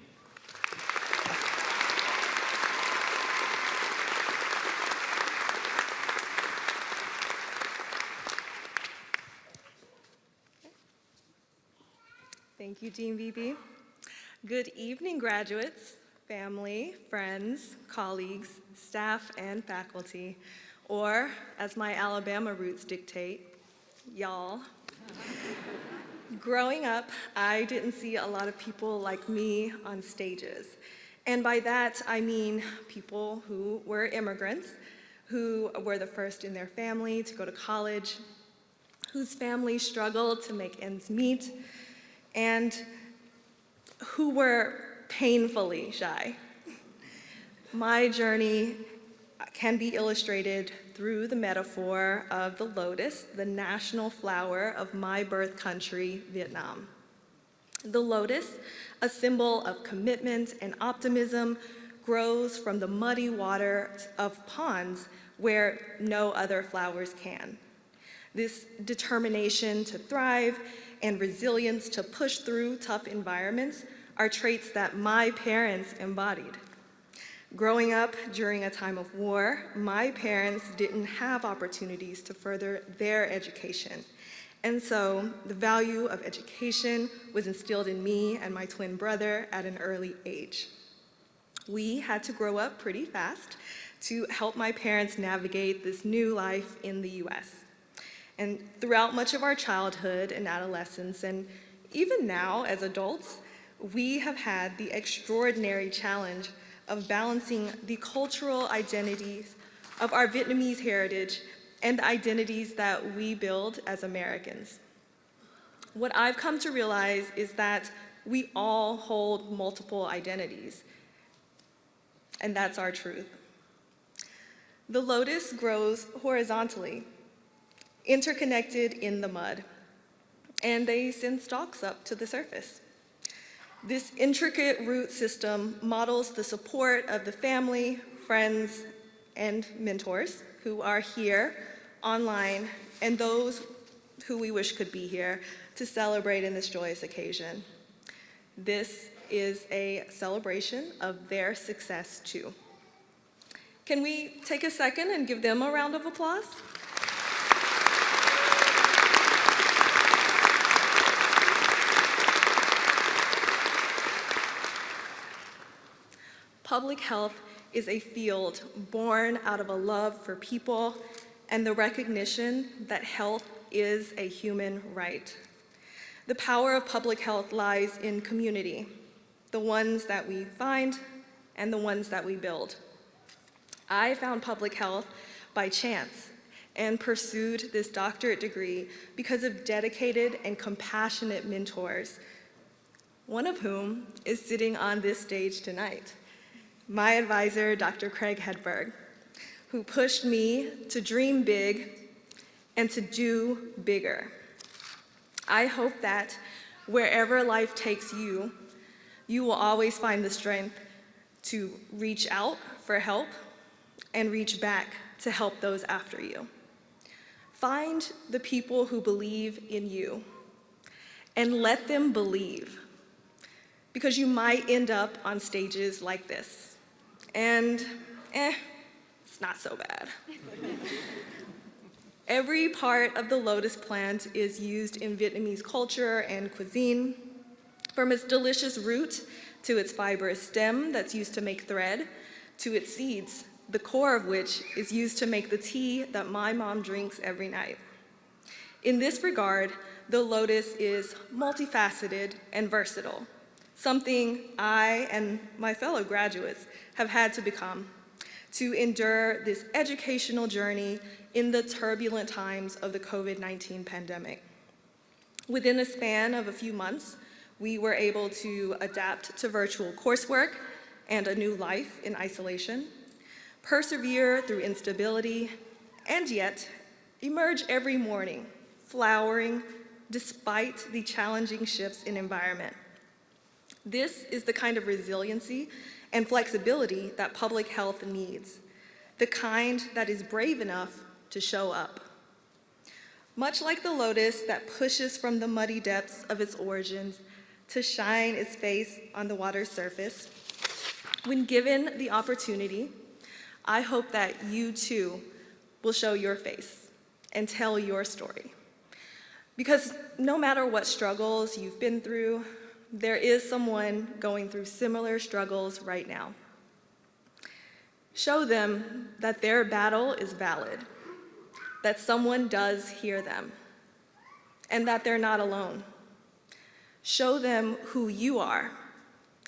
Thank you, Dean Beebe. Good evening, graduates, family, friends, colleagues, staff, and faculty, or as my Alabama roots dictate, y'all. Growing up, I didn't see a lot of people like me on stages. And by that, I mean people who were immigrants, who were the first in their family to go to college, whose family struggled to make ends meet, and who were painfully shy. My journey can be illustrated through the metaphor of the lotus, the national flower of my birth country, Vietnam. The lotus, a symbol of commitment and optimism, grows from the muddy water of ponds where no other flowers can. This determination to thrive and resilience to push through tough environments are traits that my parents embodied. Growing up during a time of war, my parents didn't have opportunities to further their education. And so the value of education was instilled in me and my twin brother at an early age. We had to grow up pretty fast to help my parents navigate this new life in the US. And throughout much of our childhood and adolescence, and even now as adults, we have had the extraordinary challenge of balancing the cultural identities of our Vietnamese heritage and the identities that we build as Americans. What I've come to realize is that we all hold multiple identities, and that's our truth. The lotus grows horizontally, interconnected in the mud, and they send stalks up to the surface. This intricate root system models the support of the family, friends, and mentors who are here, online, and those who we wish could be here to celebrate in this joyous occasion. This is a celebration of their success too. Can we take a second and give them a round of applause? Public health is a field born out of a love for people and the recognition that health is a human right. The power of public health lies in community, the ones that we find and the ones that we build. I found public health by chance and pursued this doctorate degree because of dedicated and compassionate mentors, one of whom is sitting on this stage tonight. My advisor, Dr. Craig Hedberg, who pushed me to dream big and to do bigger. I hope that wherever life takes you, you will always find the strength to reach out for help and reach back to help those after you. Find the people who believe in you and let them believe, because you might end up on stages like this. And it's not so bad. Every part of the lotus plant is used in Vietnamese culture and cuisine, from its delicious root to its fibrous stem that's used to make thread, to its seeds, the core of which is used to make the tea that my mom drinks every night. In this regard, the lotus is multifaceted and versatile, something I and my fellow graduates have had to become, to endure this educational journey in the turbulent times of the COVID-19 pandemic. Within a span of a few months, we were able to adapt to virtual coursework and a new life in isolation, persevere through instability, and yet emerge every morning, flowering despite the challenging shifts in environment. This is the kind of resiliency and flexibility that public health needs, the kind that is brave enough to show up. Much like the lotus that pushes from the muddy depths of its origins to shine its face on the water's surface, when given the opportunity, I hope that you too will show your face and tell your story. Because no matter what struggles you've been through, there is someone going through similar struggles right now. Show them that their battle is valid, that someone does hear them, and that they're not alone. Show them who you are,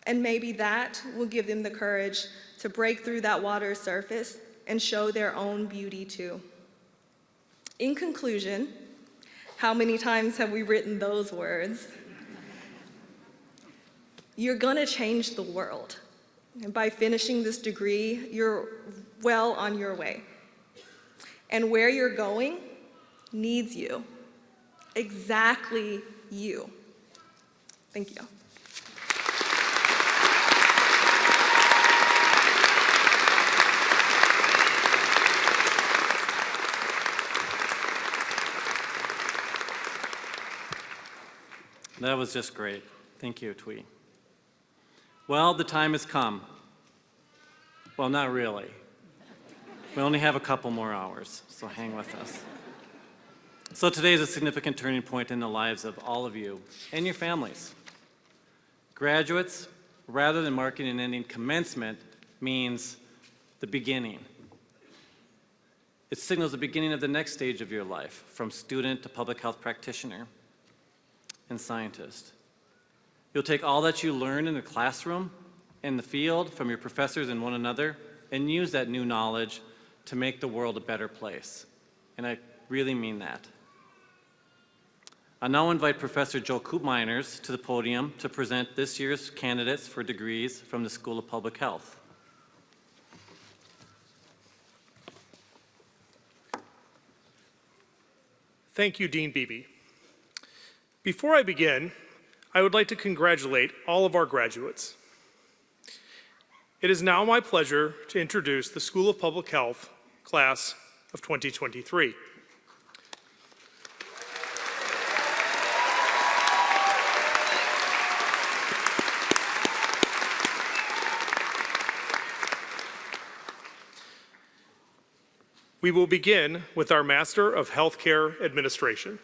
and maybe that will give them the courage to break through that water's surface and show their own beauty too. In conclusion, how many times have we written those words? You're gonna change the world. And by finishing this degree, you're well on your way. And where you're going needs you. Exactly you. Thank you. That was just great. Thank you, Thuy. Well, the time has come. Well, not really. We only have a couple more hours, so hang with us. So today is a significant turning point in the lives of all of you and your families. Graduates, rather than marking and ending commencement, means the beginning. It signals the beginning of the next stage of your life, from student to public health practitioner and scientist. You'll take all that you learn in the classroom, in the field, from your professors and one another, and use that new knowledge to make the world a better place. And I really mean that. I now invite Professor Joe Koopmeiners to the podium to present this year's candidates for degrees from the School of Public Health. Thank you, Dean Beebe. Before I begin, I would like to congratulate all of our graduates. It is now my pleasure to introduce the School of Public Health class of 2023. We will begin with our Master of Healthcare Administration.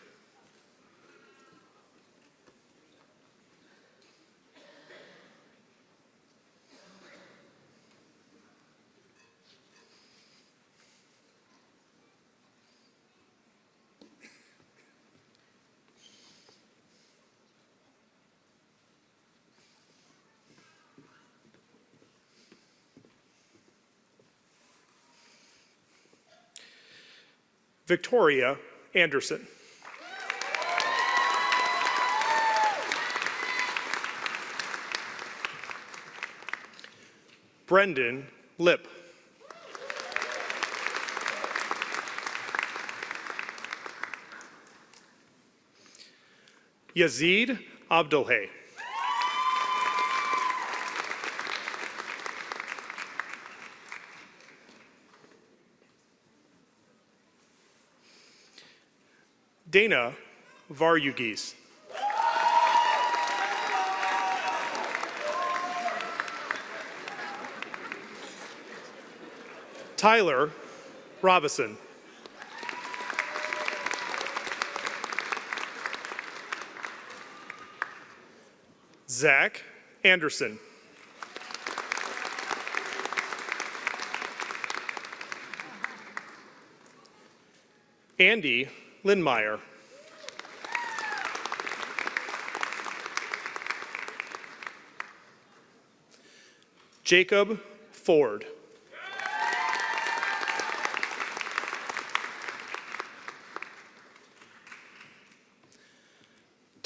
Victoria Anderson. Brendan Lip. Yazid Abdulhay. Dana Varyugis. Tyler Robison. Zach Anderson. Andy Lindmeyer. Jacob Ford.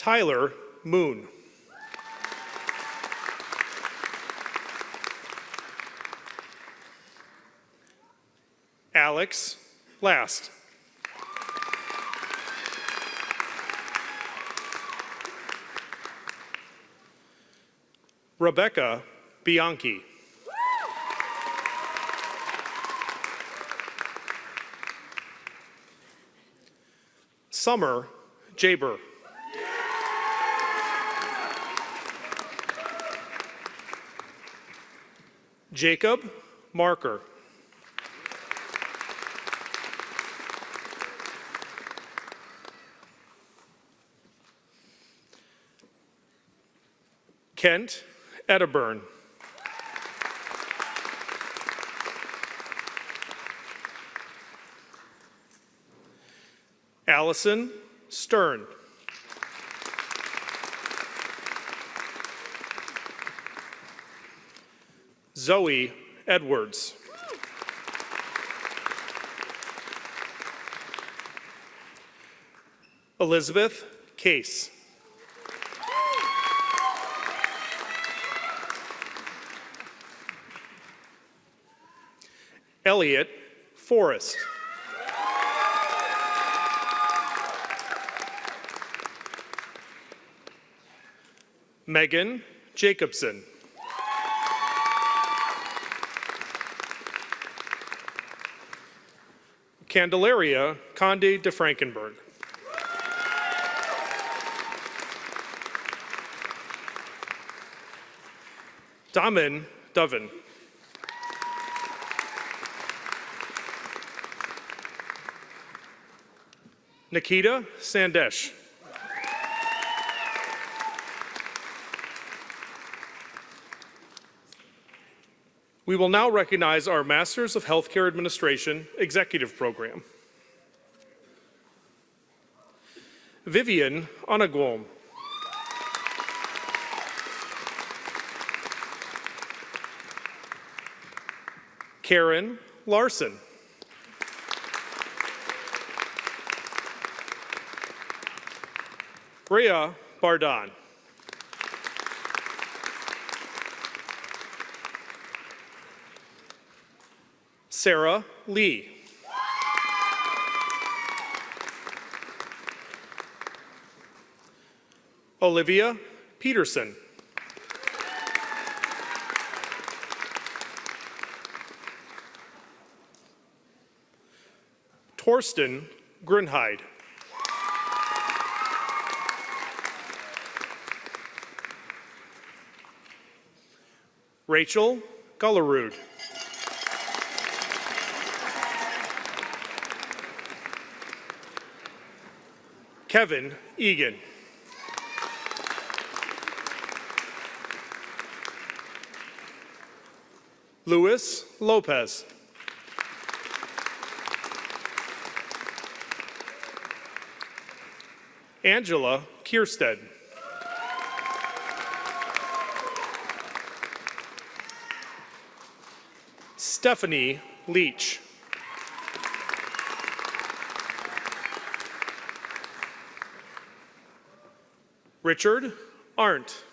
Tyler Moon. Alex Last. Rebecca Bianchi. Summer Jaber. Jacob Marker. Kent Edderburn. Allison Stern. Zoe Edwards. Elizabeth Case. Elliot Forrest. Megan Jacobson. Candelaria Conde de Frankenberg. Damin Dovin. Nikita Sandesh. We will now recognize our Masters of Healthcare Administration Executive Program. Vivian Onagwom. Karen Larson. Rhea Bardon. Sarah Lee. Olivia Peterson. Torsten Grunheid. Rachel Gullerud. Kevin Egan. Luis Lopez. Angela Kierstead. Stephanie Leach. Richard Arndt.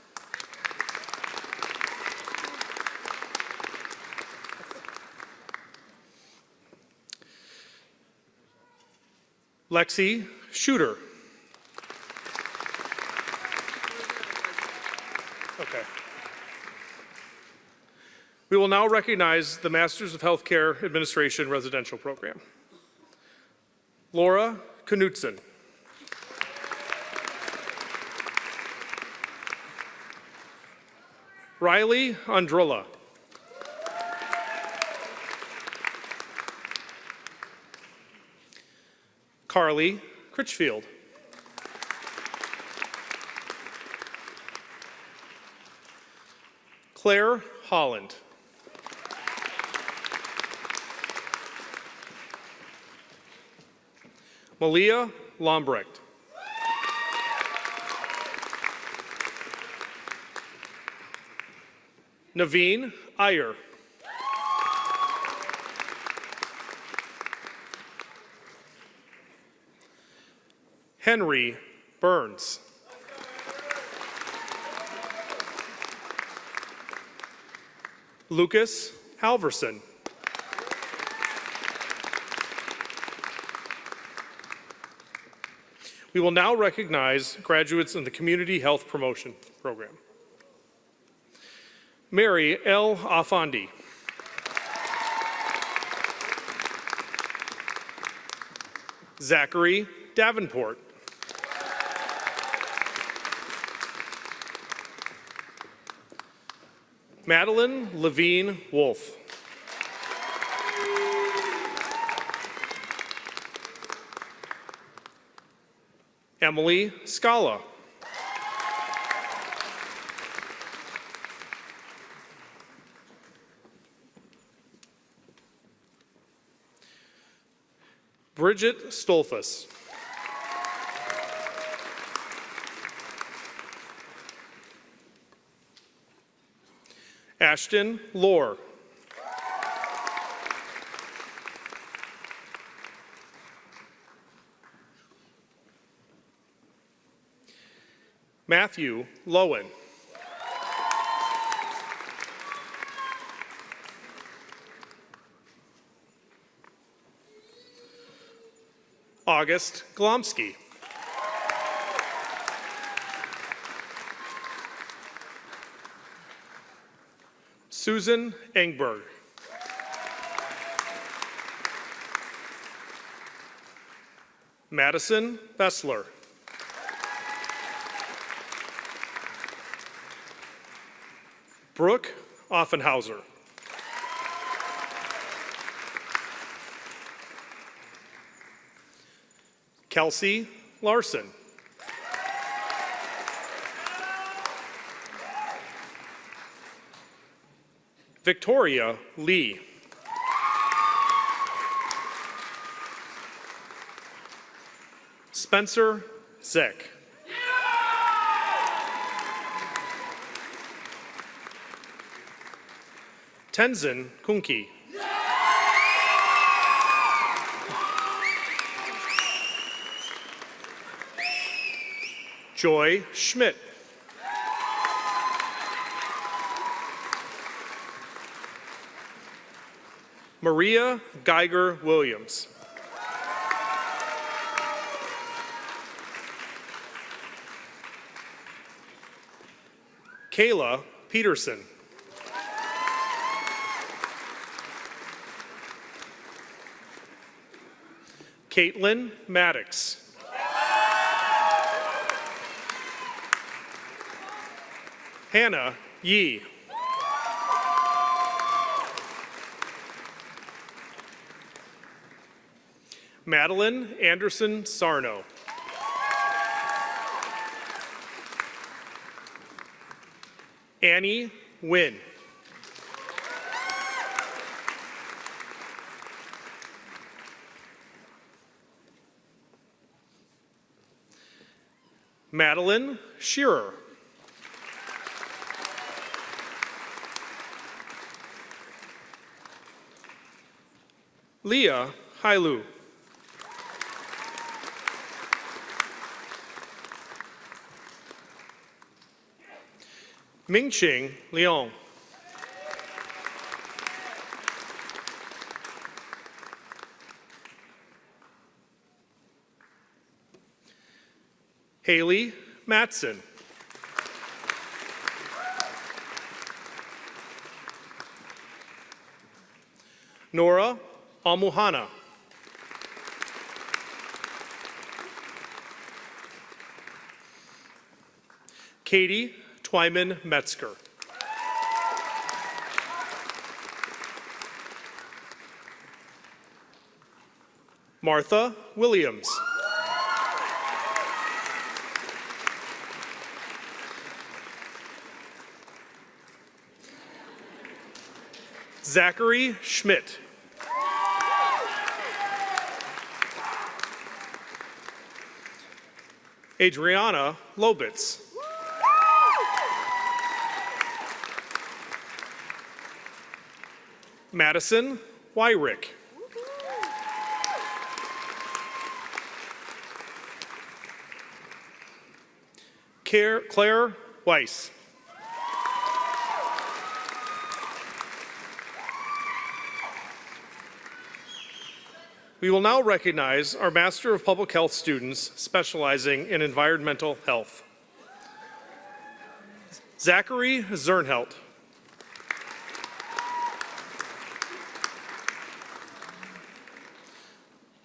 Lexi Shooter. Okay. We will now recognize the Masters of Healthcare Administration Residential Program. Laura Knudsen. Riley Andrilla. Carly Critchfield. Claire Holland. Malia Lombrecht. Naveen Iyer. Henry Burns. Lucas Halverson. We will now recognize graduates in the Community Health Promotion Program. Mary L. Afandi. Zachary Davenport. Madeline Levine Wolf. Emily Scala. Bridget Stolfus. Ashton Lohr. Matthew Lowen. August Glomsky. Susan Engberg. Madison Bessler. Brooke Offenhauser. Kelsey Larson. Victoria Lee. Spencer Zeck. Tenzin Kunki. Joy Schmidt. Maria Geiger Williams. Kayla Peterson. Caitlin Maddox. Hannah Yee. Madeline Anderson Sarno. Annie Wynn. Madeline Shearer. Leah Hailu. Mingqing Liang. Haley Matson. Nora Almuhana. Katie Twyman Metzger. Martha Williams. Zachary Schmidt. Adriana Lobitz. Madison Wyrick. Claire Weiss. We will now recognize our Master of Public Health students specializing in environmental health. Zachary Zernhelt.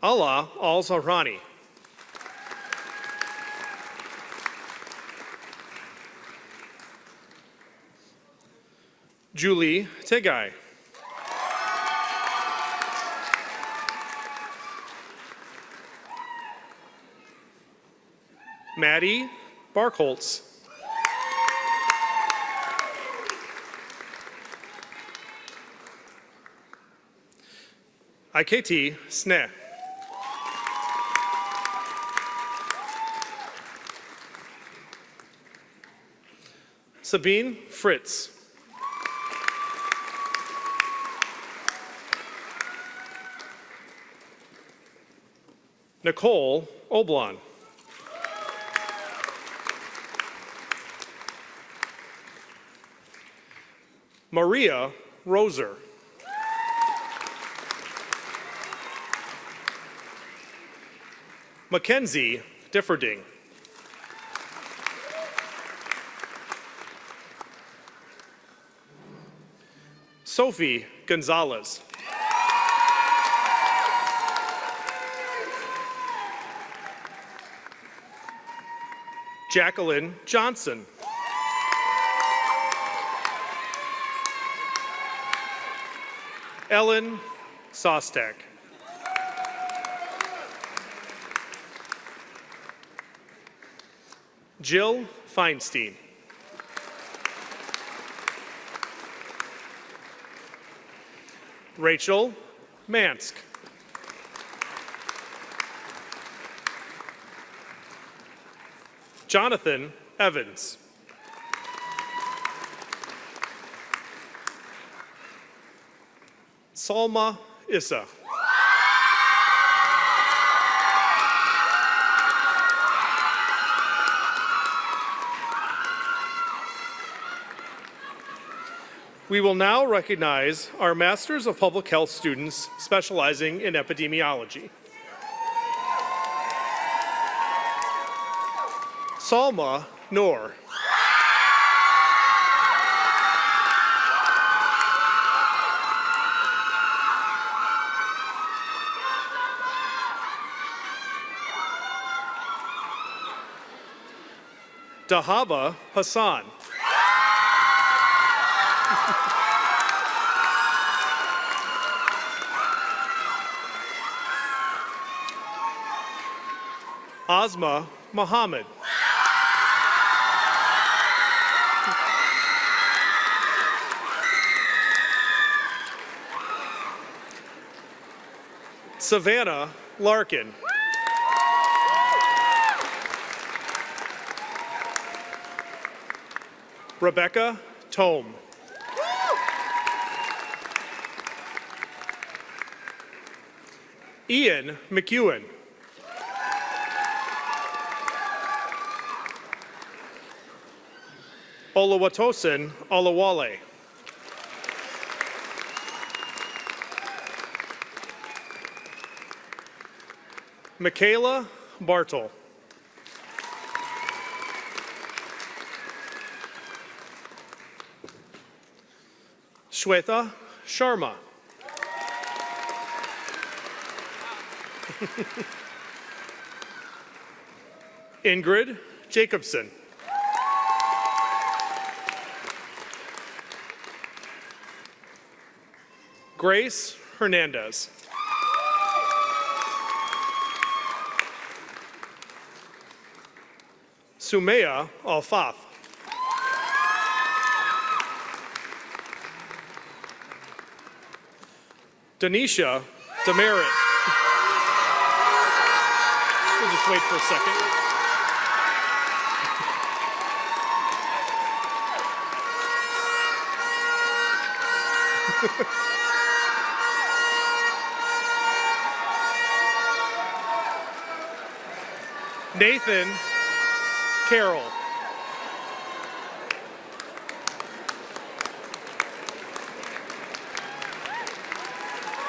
Allah Al-Zahrani. Julie Tegai. Maddie Barkholtz. IKT Sneh. Sabine Fritz. Nicole Oblon. Maria Roser. Mackenzie Differding. Sophie Gonzalez. Jacqueline Johnson. Ellen Sostak. Jill Feinstein. Rachel Mansk. Jonathan Evans. Salma Issa. We will now recognize our Masters of Public Health students specializing in epidemiology. Salma Noor. Dahaba Hassan. Asma Muhammad. Savannah Larkin. Rebecca Tome. Ian McEwen. Oluwatosin Olawale. Michaela Bartle. Shweta Sharma. Ingrid Jacobson. Grace Hernandez. Sumaya Alfath. Denisha Demerit. We'll just wait for a second. Nathan Carroll.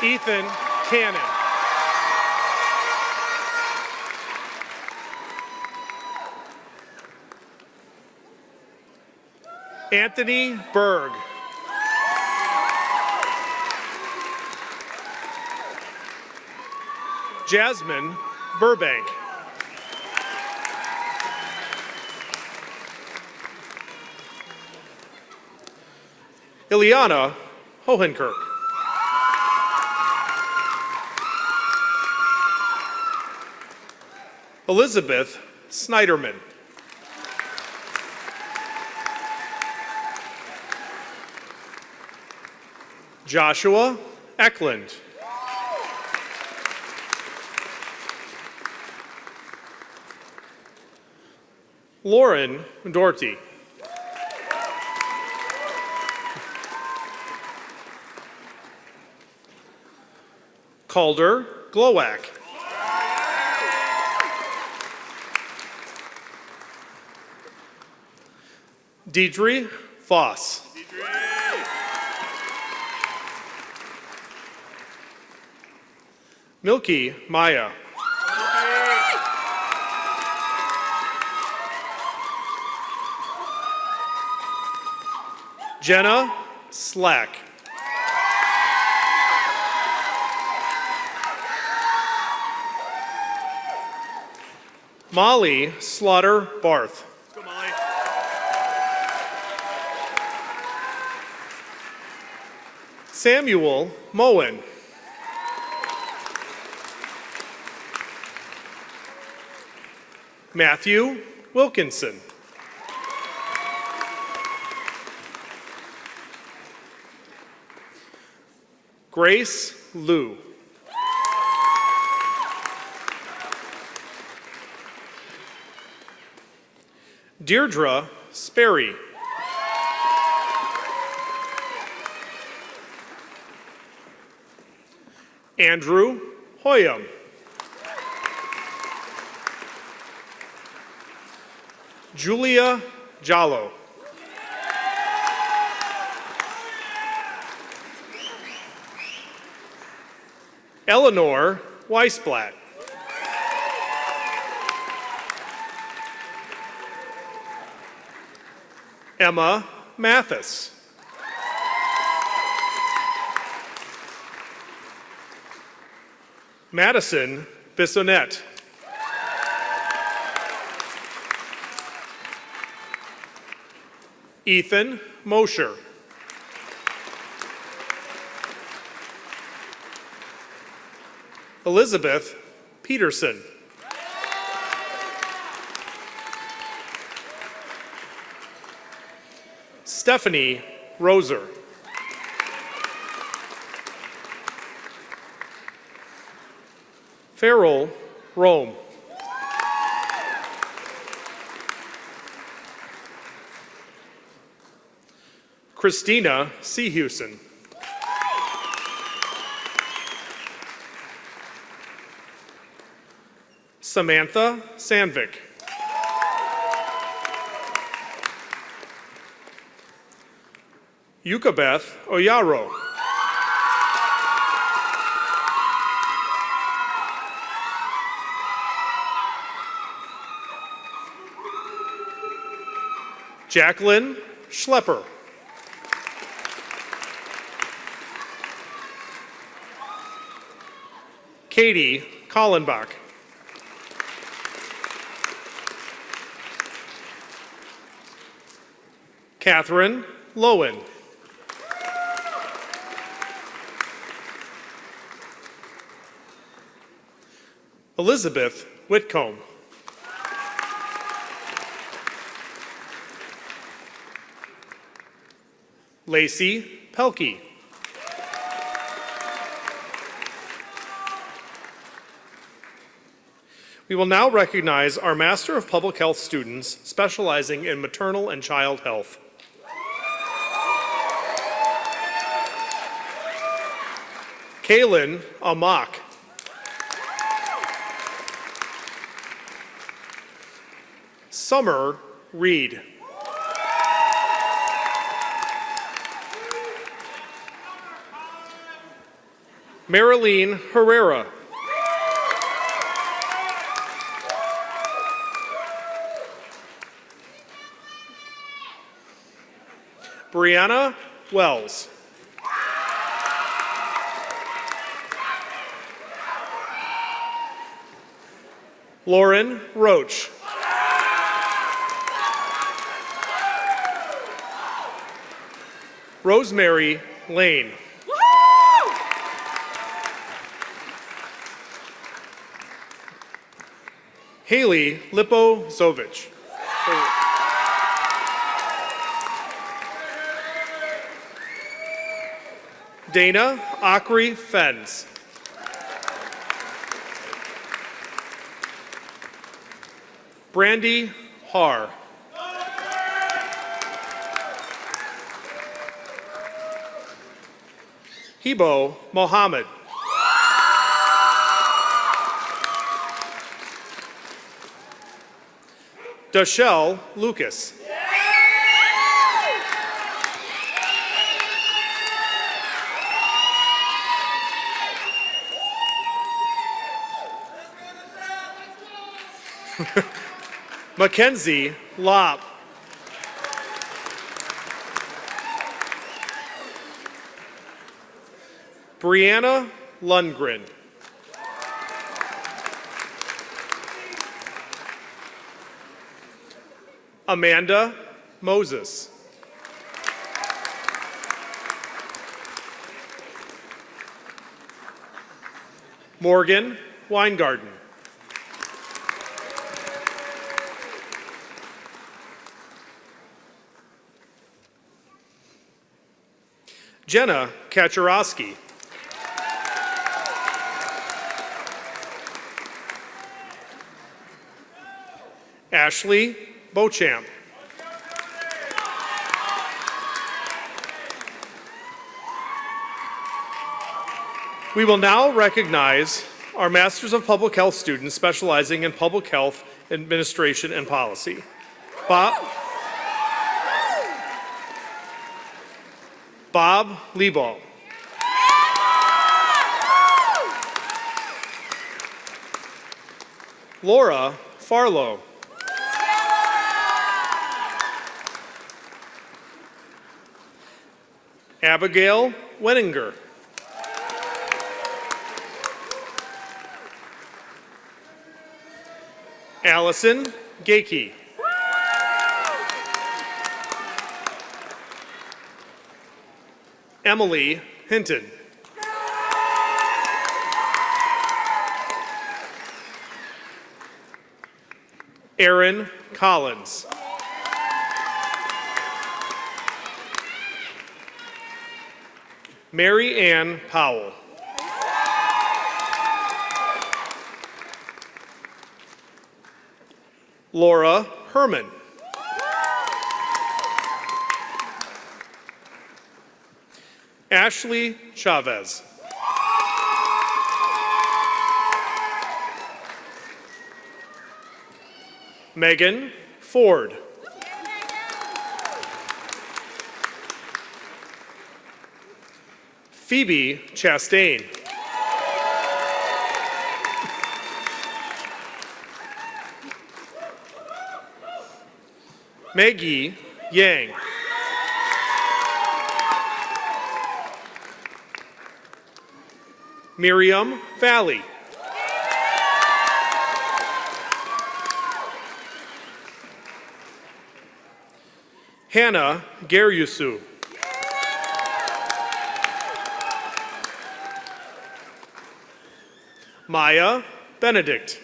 Ethan Cannon. Anthony Berg. Jasmine Burbank. Ileana Hohenkirk. Elizabeth Snyderman. Joshua Eklund. Lauren Doherty. Calder Glowak. Deidre Foss. Milky Maya. Jenna Slack. Molly Slaughter Barth. Go, Molly. Samuel Moen. Matthew Wilkinson. Grace Liu. Deirdre Sperry. Andrew Hoyam. Julia Jallo. Eleanor Weisblatt. Emma Mathis. Madison Bissonette. Ethan Mosher. Elizabeth Peterson. Stephanie Roser. Farrell Rome. Christina Seahuson. Samantha Sandvik. Yukabeth Oyaro. Jacqueline Schlepper. Katie Collenbach. Catherine Lowen. Elizabeth Whitcomb. Lacey Pelkey. We will now recognize our Master of Public Health students specializing in maternal and child health. Kaylin Amak. Summer Reed. Marilyn Herrera. Brianna Wells. Lauren Roach. Rosemary Lane. Haley Lipozovich. Dana Akri Fens. Brandy Har. Hebo Mohammed. Dashell Lucas. Mackenzie Lopp. Brianna Lundgren. Amanda Moses. Morgan Weingarten. Jenna Kaczorowski. Ashley Beauchamp. We will now recognize our Masters of Public Health students specializing in public health administration and policy. Bob Lieball. Laura Farlow. Abigail Wenninger. Allison Gakey. Emily Hinton. Aaron Collins. Mary Ann Powell. Laura Herman. Ashley Chavez. Megan Ford. Phoebe Chastain. Maggie Yang. Miriam Valley. Hannah Geryusu. Maya Benedict.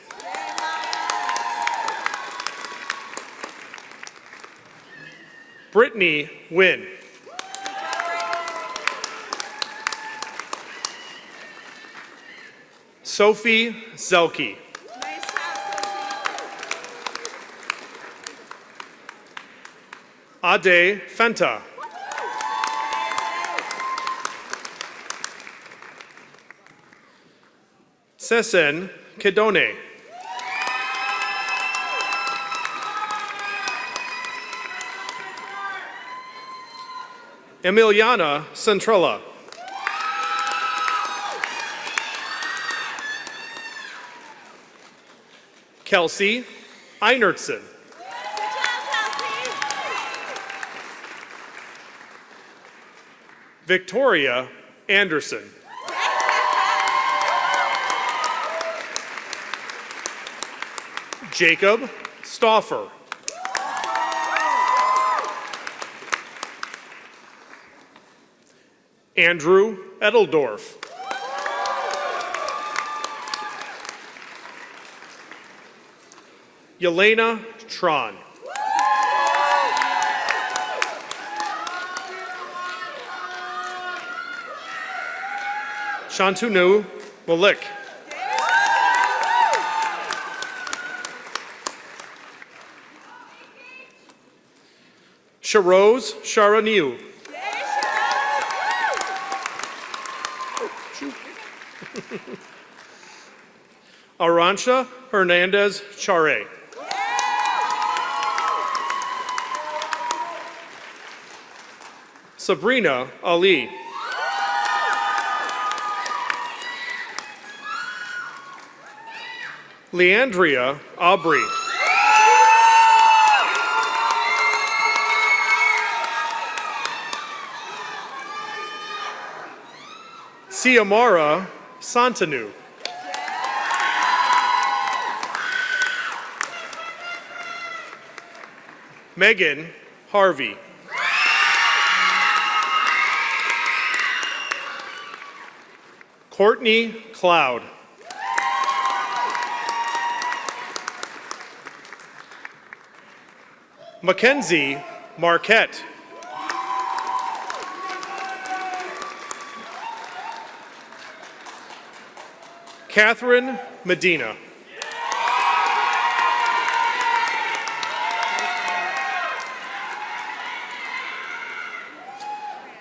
Brittany Wynn. Sophie Zelke. Ade Fenta. Sesen Kedone. Emiliana Centrella. Kelsey Einertson. Victoria Anderson. Jacob Stauffer. Andrew Edeldorf. Yelena Tron. Shantanu Malik. Sharoz Sharaniu. Arancha Hernandez Chare. Sabrina Ali. Leandria Aubrey. Siamara Santanu. Megan Harvey. Courtney Cloud. Mackenzie Marquette. Catherine Medina.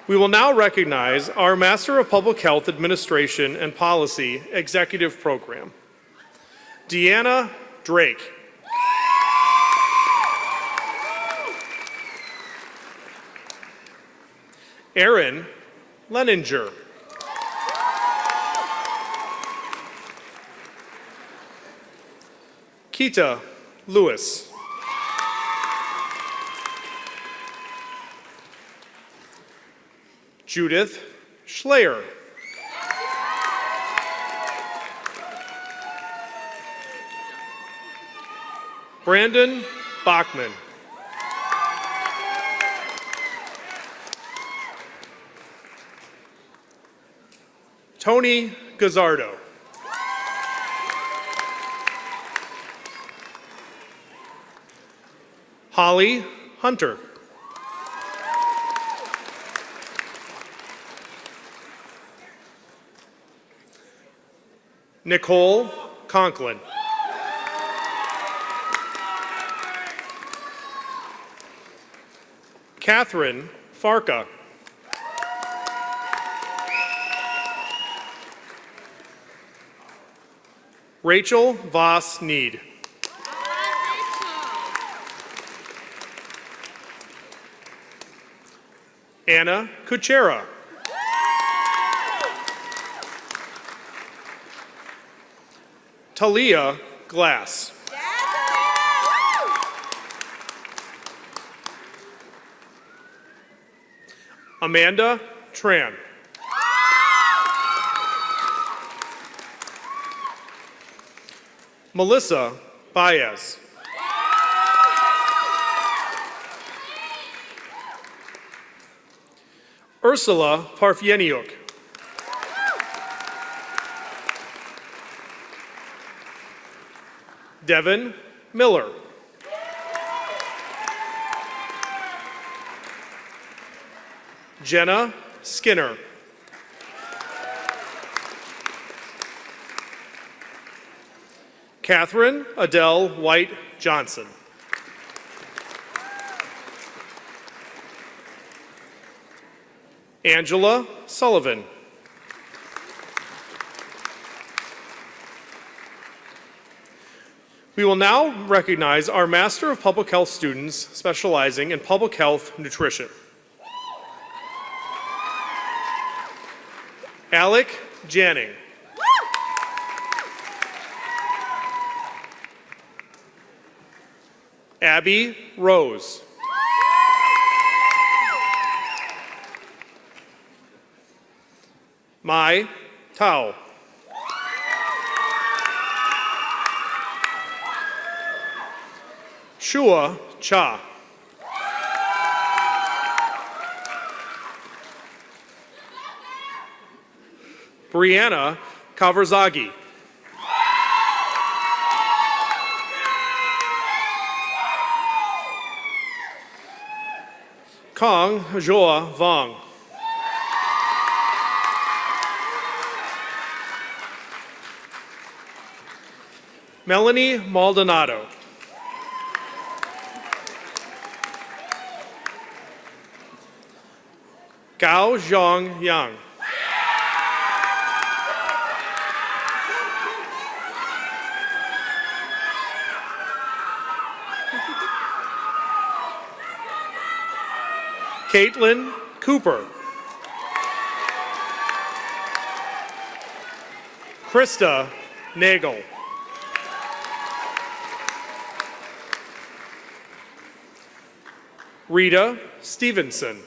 We will now recognize our Master of Public Health Administration and Policy Executive Program, Deanna Drake. Aaron Leninger. Keita Lewis. Judith Schleyer. Brandon Bachman. Tony Gazzardo. Holly Hunter. Nicole Conklin. Catherine Farka. Rachel Voss Need. Anna Kuchera. Talia Glass. Amanda Tran. Melissa Baez. Ursula Parfieniuk. Devin Miller. Jenna Skinner. Catherine Adele White Johnson. Angela Sullivan. We will now recognize our Master of Public Health students specializing in public health nutrition. Alec Janning. Abby Rose. Mai Tao. Shua Cha. Brianna Kawasaki. Kong Joa Vong. Melanie Maldonado. Gao Zhang Yang. Caitlin Cooper. Krista Nagel. Rita Stevenson.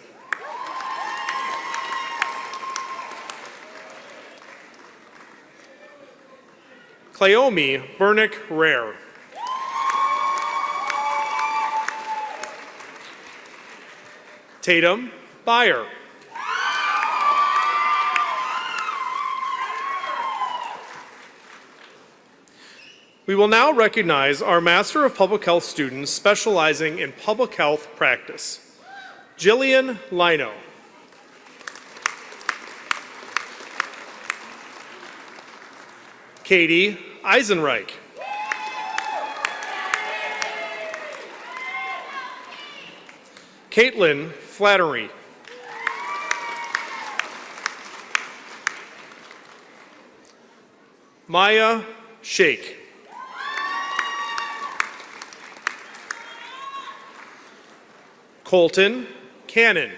Cleomi Bernick Rare. Tatum Byer. We will now recognize our Master of Public Health students specializing in public health practice. Jillian Lino. Katie Eisenreich. Caitlin Flattery. Maya Sheikh. Colton Cannon.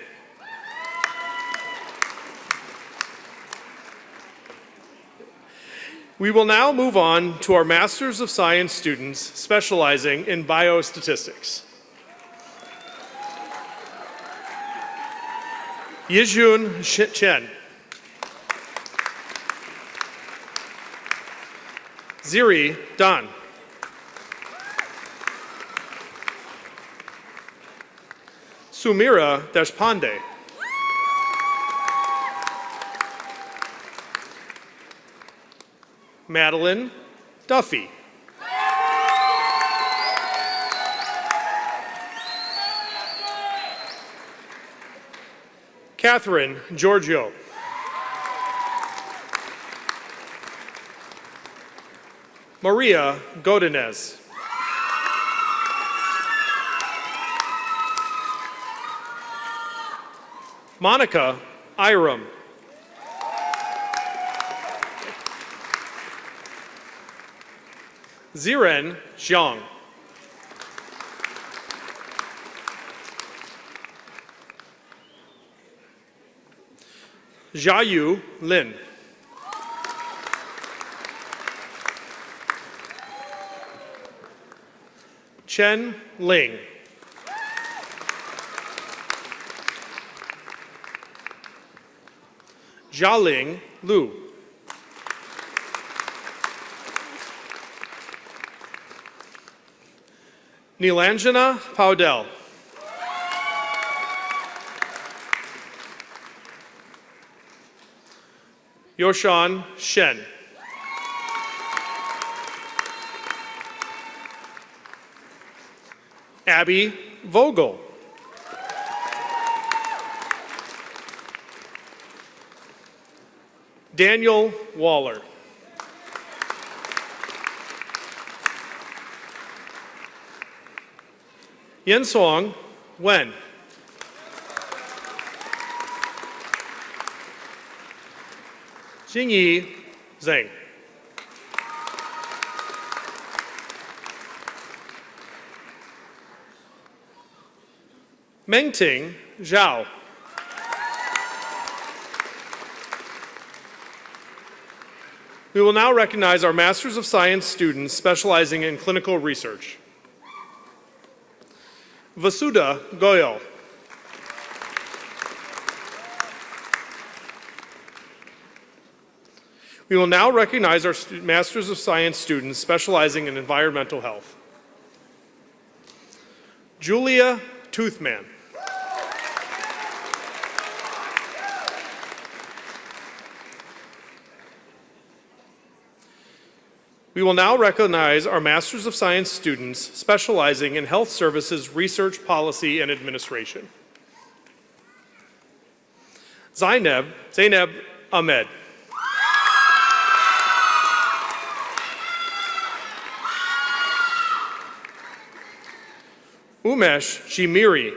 We will now move on to our Masters of Science students specializing in biostatistics. Yijun Chen. Ziri Dan. Sumira Deshpande. Madeline Duffy. Catherine Giorgio. Maria Godinez. Monica Iram. Ziren Zhang. Jiayu Lin. Chen Ling. Jialing Lu. Nilanjana Paudel. Yoshan Shen. Abby Vogel. Daniel Waller. Yensong Wen. Jingyi Zheng. Mengting Zhao. We will now recognize our Masters of Science students specializing in clinical research. Vasudha Goyal. We will now recognize our Masters of Science students specializing in environmental health. Julia Toothman. We will now recognize our Masters of Science students specializing in health services, research, policy, and administration. Zainab Ahmed. Umesh Shimiri.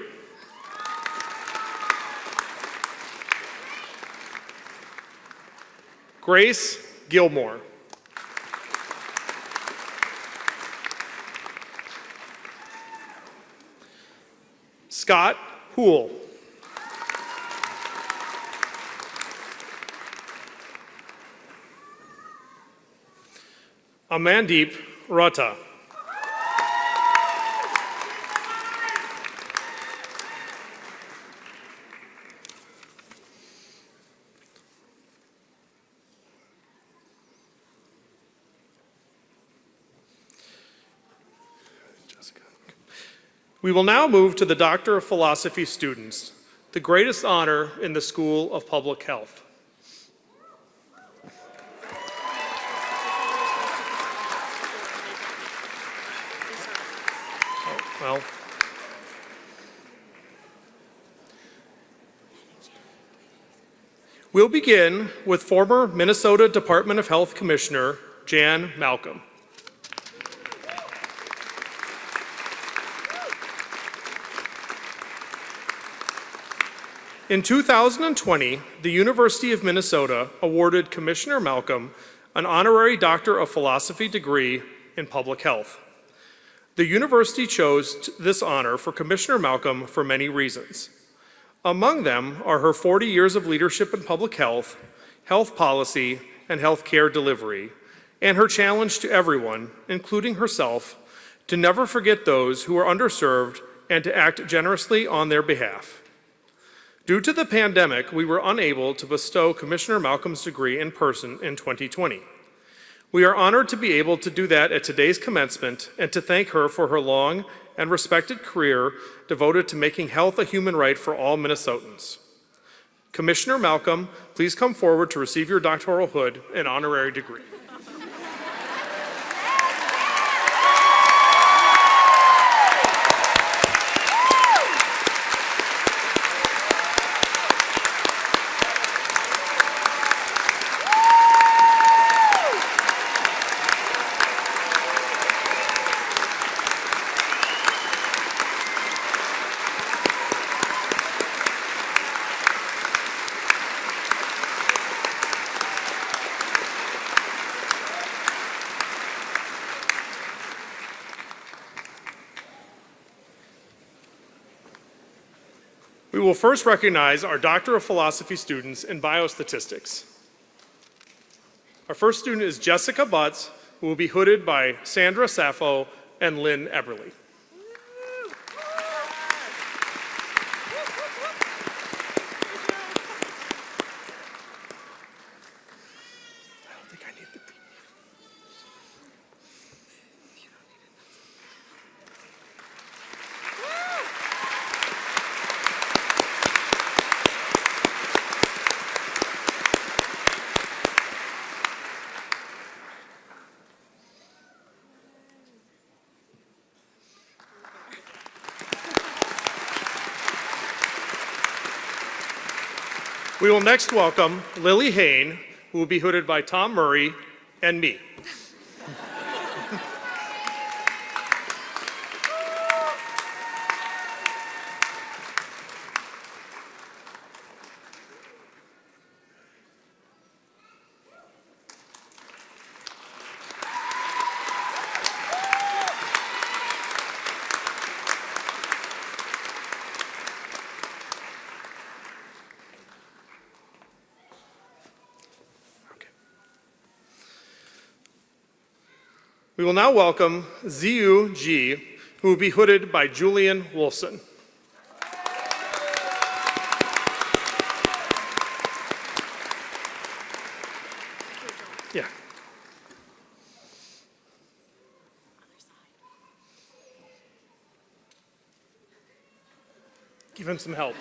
Grace Gilmore. Scott Houle. Amandeep Rata. We will now move to the Doctor of Philosophy students, the greatest honor in the School of Public Health. Well, we'll begin with former Minnesota Department of Health Commissioner Jan Malcolm. In 2020, the University of Minnesota awarded Commissioner Malcolm an honorary Doctor of Philosophy degree in public health. The university chose this honor for Commissioner Malcolm for many reasons. Among them are her 40 years of leadership in public health, health policy, and health care delivery, and her challenge to everyone, including herself, to never forget those who are underserved and to act generously on their behalf. Due to the pandemic, we were unable to bestow Commissioner Malcolm's degree in person in 2020. We are honored to be able to do that at today's commencement and to thank her for her long and respected career devoted to making health a human right for all Minnesotans. Commissioner Malcolm, please come forward to receive your doctoral hood and honorary degree. We will first recognize our Doctor of Philosophy students in biostatistics. Our first student is Jessica Butts, who will be hooded by Sandra Sappho and Lynn Eberly. We will next welcome Lily Hain, who will be hooded by Tom Murray and me. We will now welcome Ziyu Ji, who will be hooded by Julian Wolfson. Yeah. Give him some help.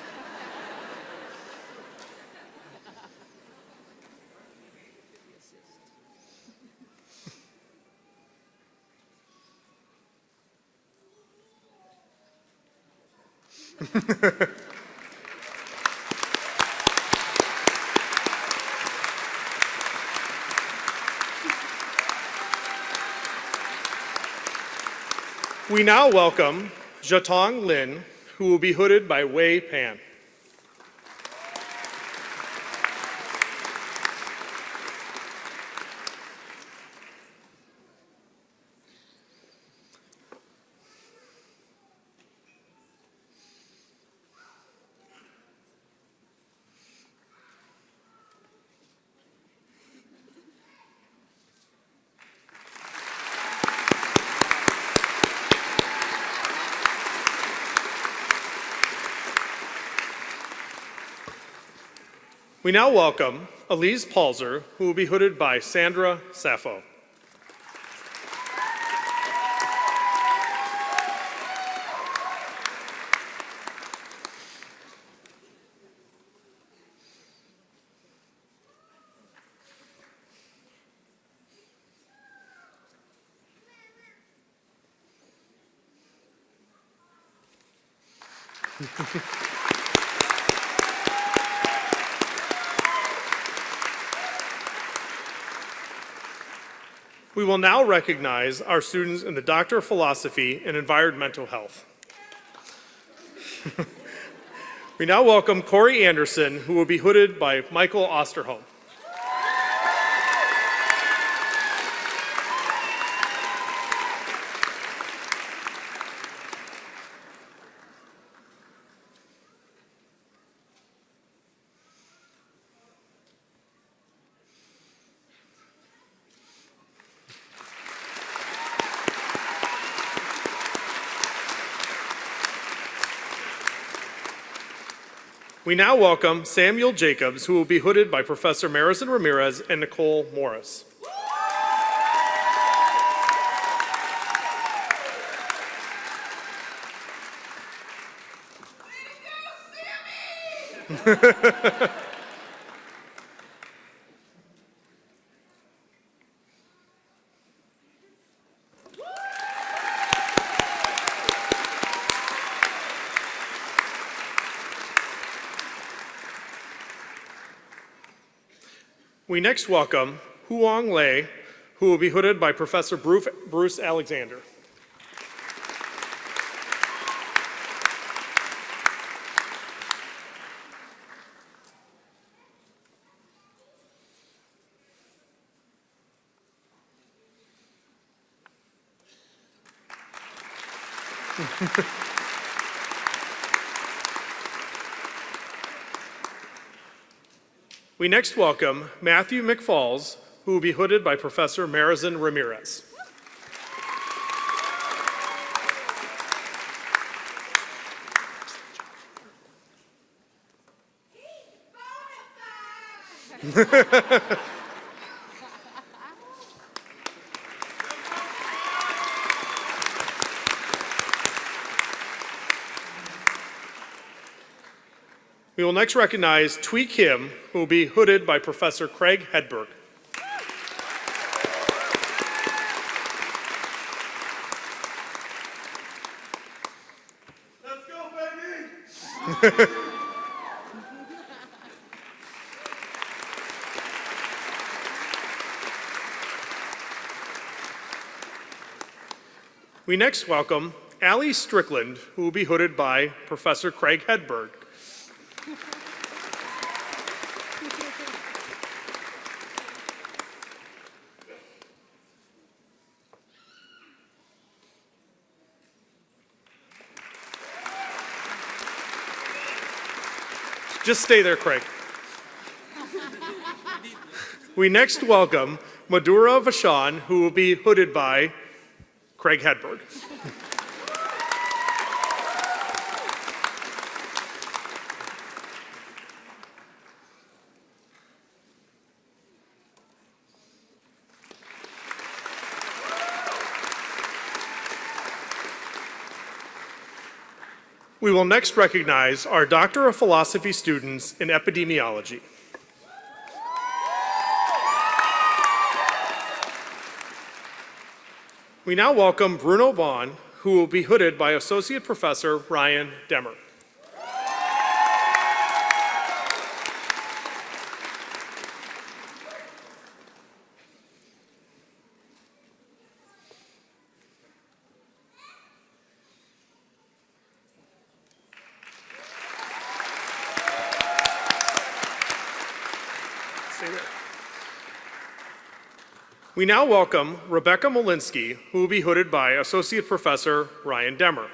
We now welcome Jatong Lin, who will be hooded by Wei Pan. We now welcome Elise Palzer, who will be hooded by Sandra Sappho. We will now recognize our students in the Doctor of Philosophy and Environmental Health. We now welcome Corey Anderson, who will be hooded by Michael Osterholm. We now welcome Samuel Jacobs, who will be hooded by Professor Marison Ramirez and Nicole Morris. We next welcome Huang Lei, who will be hooded by Professor Bruce Alexander. We next welcome Matthew McFalls, who will be hooded by Professor Marison Ramirez. We will next recognize Thuy Kim, who will be hooded by Professor Craig Hedberg. Let's go, baby! We next welcome Allie Strickland, who will be hooded by Professor Craig Hedberg. Just stay there, Craig. We next welcome Madhura Vashon, who will be hooded by Craig Hedberg. We will next recognize our Doctor of Philosophy students in epidemiology. We now welcome Bruno Bond, who will be hooded by Associate Professor Ryan Demmer. We now welcome Rebecca Molinsky, who will be hooded by Associate Professor Ryan Demmer.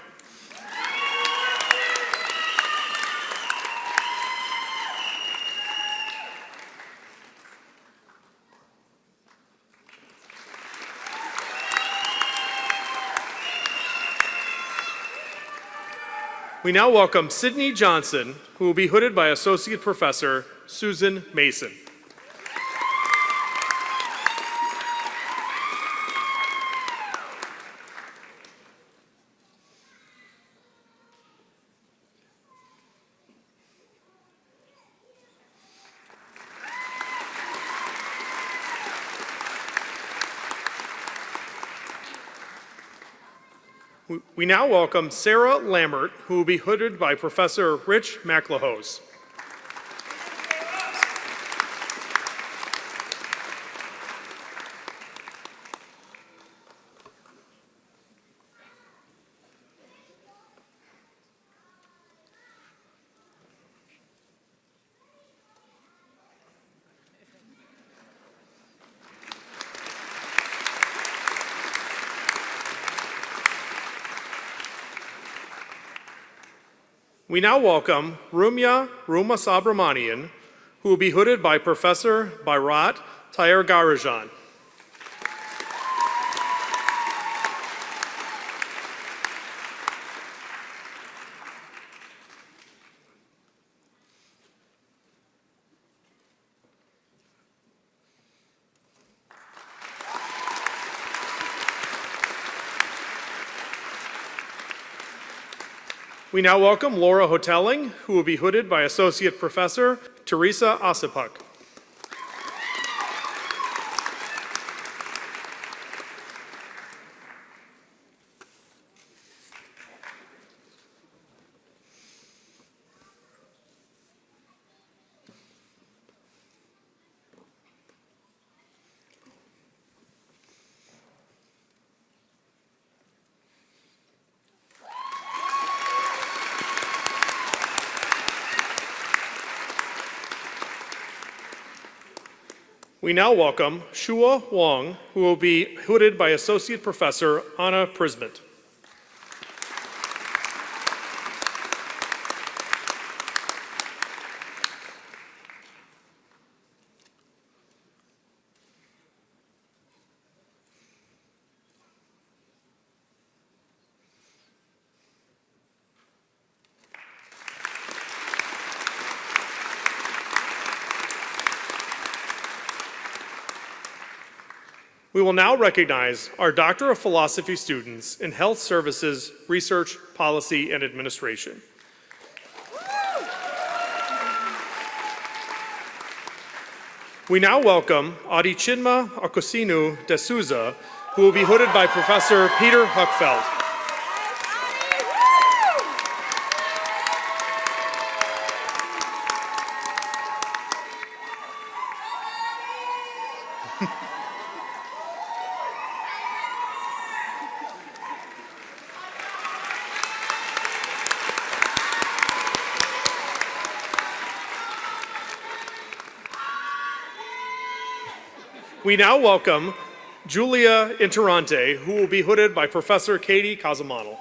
We now welcome Sydney Johnson, who will be hooded by Associate Professor Susan Mason. We now welcome Sarah Lambert, who will be hooded by Professor Rich McLehose. We now welcome Rumya Rumasubramanian, who will be hooded by Professor Bairat Tyagarajan. We now welcome Laura Hotelling, who will be hooded by Associate Professor Teresa Osipuk. We now welcome Shua Wong, who will be hooded by Associate Professor Anna Prismet. We will now recognize our Doctor of Philosophy students in Health Services, Research, Policy, and Administration. We now welcome Adichinma Akosinu de Souza, who will be hooded by Professor Peter Huckfeld. We now welcome Julia Interante, who will be hooded by Professor Katie Casamanal.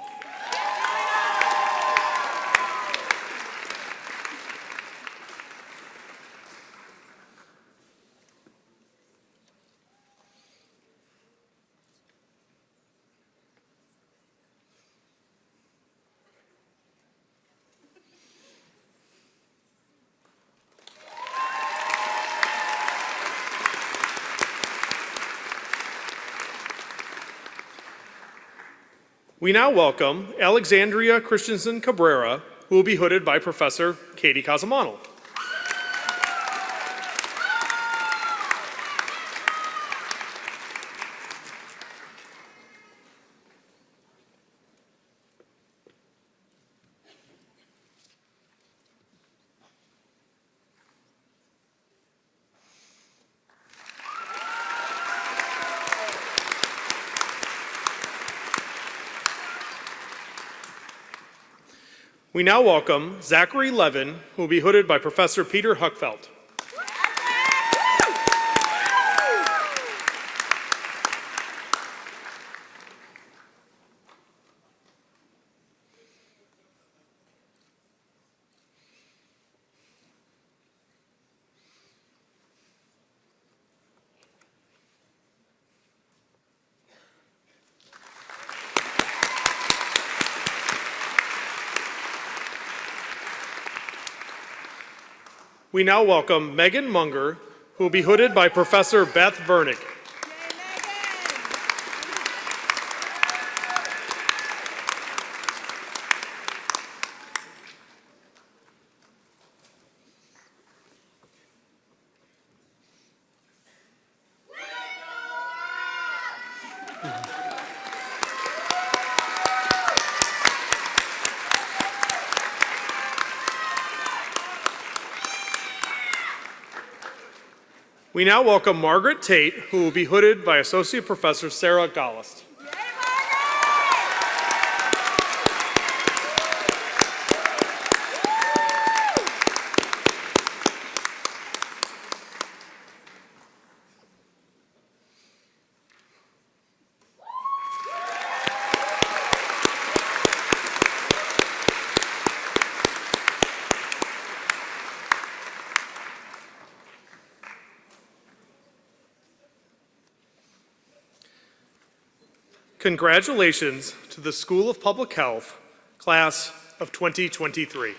We now welcome Alexandria Christensen Cabrera, who will be hooded by Professor Katie Casamonal. We now welcome Zachary Levin, who will be hooded by Professor Peter Huckfeld. We now welcome Megan Munger, who will be hooded by Professor Beth Vernick. We now welcome Margaret Tate, who will be hooded by Associate Professor Sarah Gollist. Congratulations to the School of Public Health, class of 2023.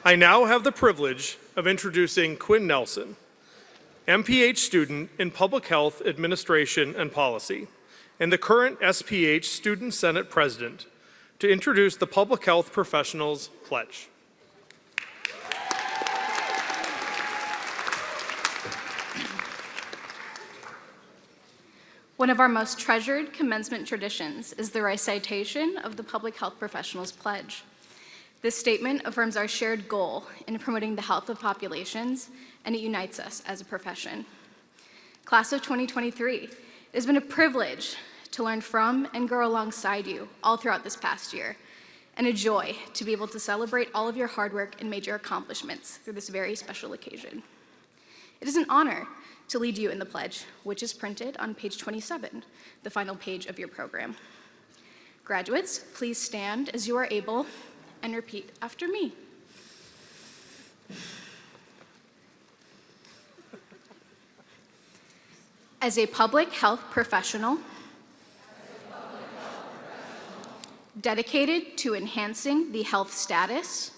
I now have the privilege of introducing Quinn Nelson, MPH student in Public Health Administration and Policy, and the current SPH Student Senate President, to introduce the Public Health Professionals Pledge. One of our most treasured commencement traditions is the recitation of the Public Health Professionals Pledge. This statement affirms our shared goal in promoting the health of populations, and it unites us as a profession. Class of 2023, it has been a privilege to learn from and grow alongside you all throughout this past year, and a joy to be able to celebrate all of your hard work and major accomplishments through this very special occasion. It is an honor to lead you in the pledge, which is printed on page 27, the final page of your program. Graduates, please stand as you are able and repeat after me. As a public health professional, dedicated to enhancing the health status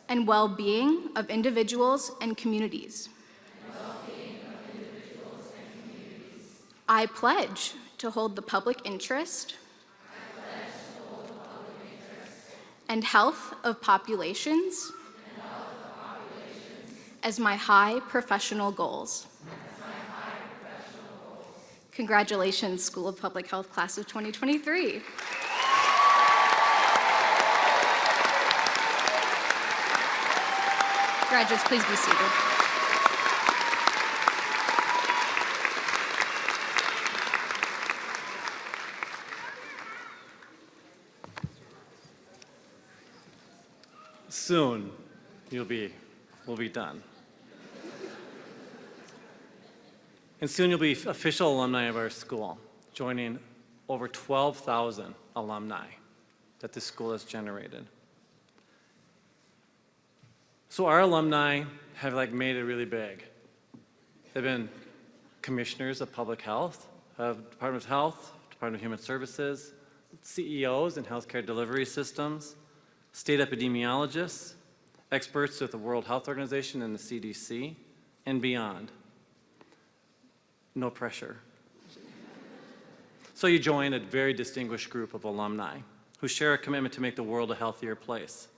and well-being of individuals and communities, I pledge to hold the public interest and health of populations as my high professional goals. Congratulations, School of Public Health Class of 2023. Graduates, please be seated. soon we'll be done. And soon you'll be official alumni of our school, joining over 12,000 alumni that this school has generated. So our alumni have made it really big. They've been commissioners of public health, of Department of Health, Department of Human Services, CEOs in healthcare delivery systems, state epidemiologists, experts with the World Health Organization and the CDC, and beyond. No pressure. So you join a very distinguished group of alumni who share a commitment to make the world a healthier place.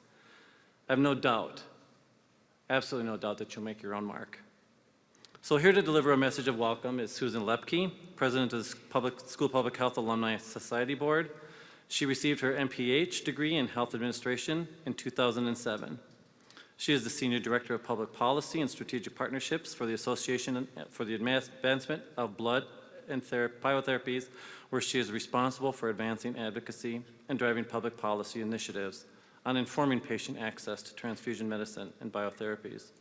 I have no doubt, absolutely no doubt, that you'll make your own mark. So here to deliver a message of welcome is Susan Lepke, President of the School Public Health Alumni Society Board. She received her MPH degree in Health Administration in 2007. She is the Senior Director of Public Policy and Strategic Partnerships for the Association for the Advancement of Blood and Biotherapies, where she is responsible for advancing advocacy and driving public policy initiatives on informing patient access to transfusion medicine and biotherapies.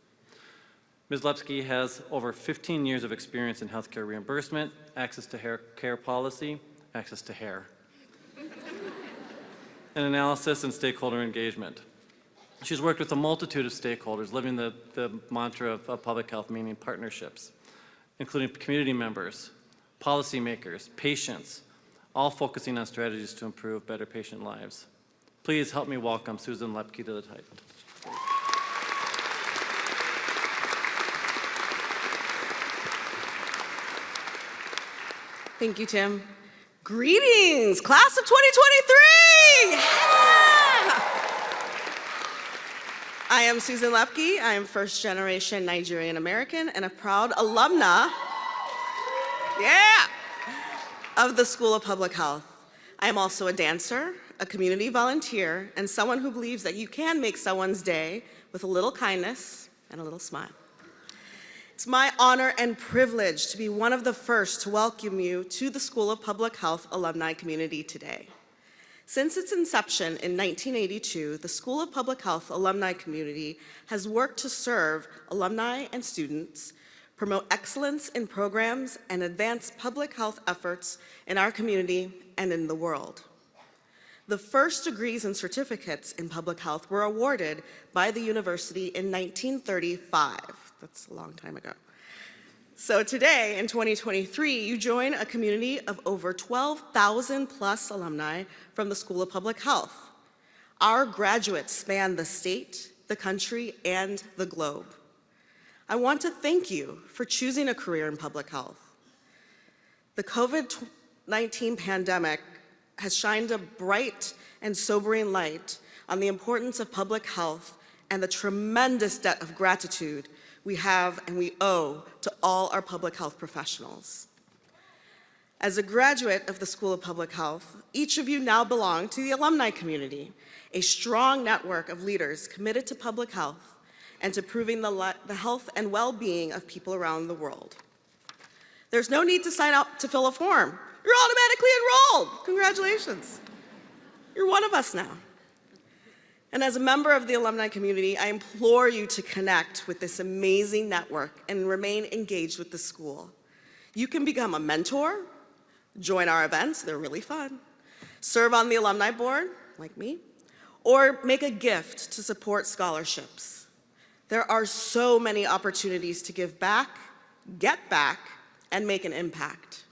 Ms. Lepke has over 15 years of experience in healthcare reimbursement, access to care policy, access to hair, and analysis and stakeholder engagement. She's worked with a multitude of stakeholders, living the mantra of public health, meaning partnerships, including community members, policymakers, patients, all focusing on strategies to improve better patient lives. Please help me welcome Susan Lepke to the table. Thank you, Tim. Greetings, class of 2023! Yeah! I am Susan Lepke. I am first-generation Nigerian American and a proud alumna, of the School of Public Health. I am also a dancer, a community volunteer, and someone who believes that you can make someone's day with a little kindness and a little smile. It's my honor and privilege to be one of the first to welcome you to the School of Public Health alumni community today. Since its inception in 1982, the School of Public Health alumni community has worked to serve alumni and students, promote excellence in programs, and advance public health efforts in our community and in the world. The first degrees and certificates in public health were awarded by the university in 1935. That's a long time ago. So today, in 2023, you join a community of over 12,000 plus alumni from the School of Public Health. Our graduates span the state, the country, and the globe. I want to thank you for choosing a career in public health. The COVID-19 pandemic has shined a bright and sobering light on the importance of public health and the tremendous debt of gratitude we have and we owe to all our public health professionals. As a graduate of the School of Public Health, each of you now belong to the alumni community, a strong network of leaders committed to public health and to improving the health and well-being of people around the world. There's no need to sign up to fill a form. You're automatically enrolled. Congratulations. You're one of us now. And as a member of the alumni community, I implore you to connect with this amazing network and remain engaged with the school. You can become a mentor, join our events, they're really fun, serve on the alumni board, like me, or make a gift to support scholarships. There are so many opportunities to give back, get back, and make an impact.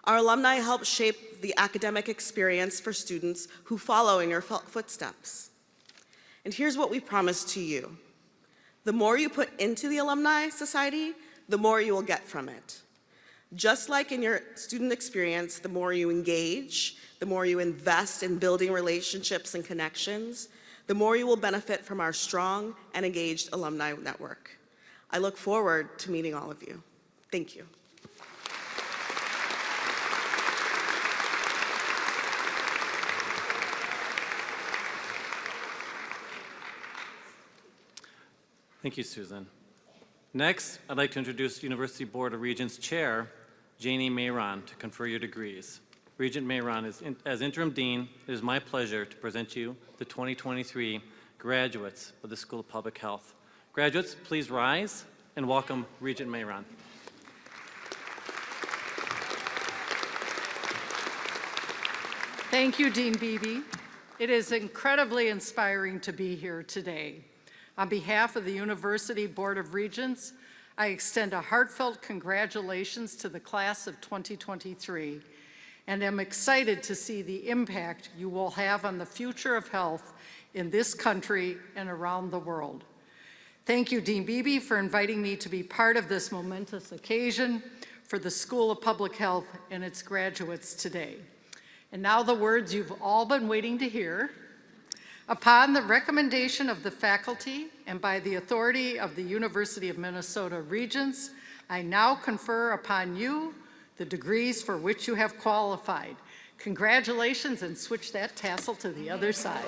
Our alumni help shape the academic experience for students who follow in your footsteps. And here's what we promise to you. The more you put into the Alumni Society, the more you will get from it. Just like in your student experience, the more you engage, the more you invest in building relationships and connections, the more you will benefit from our strong and engaged alumni network. I look forward to meeting all of you. Thank you. Thank you, Susan. Next, I'd like to introduce University Board of Regents Chair, Janie Mayron, to confer your degrees. Regent Mayron, as interim dean, it is my pleasure to present you the 2023 graduates of the School of Public Health. Graduates, please rise and welcome Regent Mayron. Thank you, Dean Beebe. It is incredibly inspiring to be here today. On behalf of the University Board of Regents, I extend a heartfelt congratulations to the class of 2023 and am excited to see the impact you will have on the future of health in this country and around the world. Thank you, Dean Beebe, for inviting me to be part of this momentous occasion for the School of Public Health and its graduates today. And now the words you've all been waiting to hear. Upon the recommendation of the faculty and by the authority of the University of Minnesota Regents, I now confer upon you the degrees for which you have qualified. Congratulations, and switch that tassel to the other side.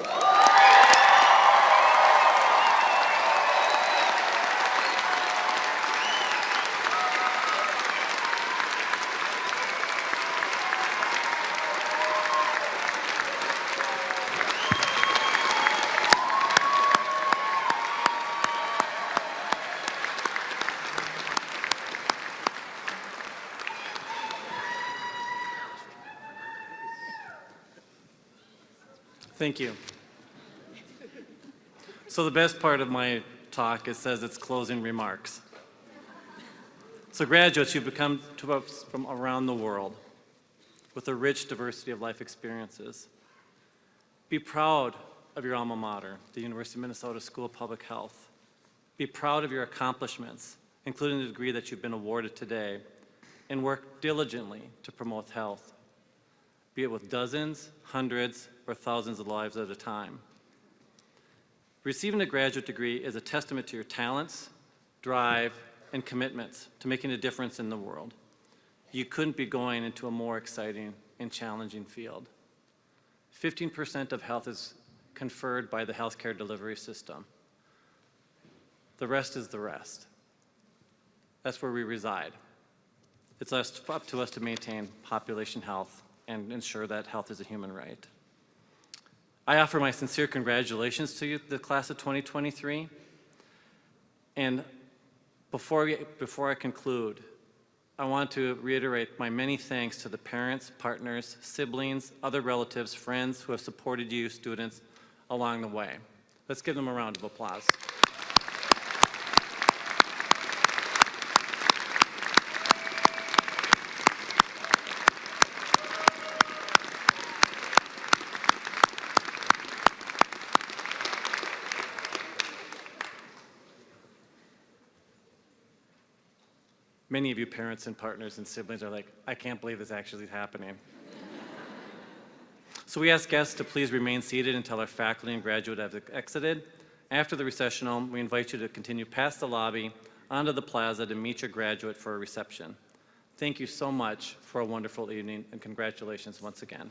Thank you. So the best part of my talk, it says it's closing remarks. So graduates, you've come to us from around the world with a rich diversity of life experiences. Be proud of your alma mater, the University of Minnesota School of Public Health. Be proud of your accomplishments, including the degree that you've been awarded today, and work diligently to promote health, be it with dozens, hundreds, or thousands of lives at a time. Receiving a graduate degree is a testament to your talents, drive, and commitments to making a difference in the world. You couldn't be going into a more exciting and challenging field. 15% of health is conferred by the healthcare delivery system. The rest is the rest. That's where we reside. It's up to us to maintain population health and ensure that health is a human right. I offer my sincere congratulations to you, the class of 2023. And before I conclude, I want to reiterate my many thanks to the parents, partners, siblings, other relatives, friends who have supported you, students, along the way. Let's give them a round of applause. Many of you parents and partners and siblings are like, I can't believe this actually is happening. So we ask guests to please remain seated until our faculty and graduate have exited. After the recessional, we invite you to continue past the lobby onto the plaza to meet your graduate for a reception. Thank you so much for a wonderful evening, and congratulations once again.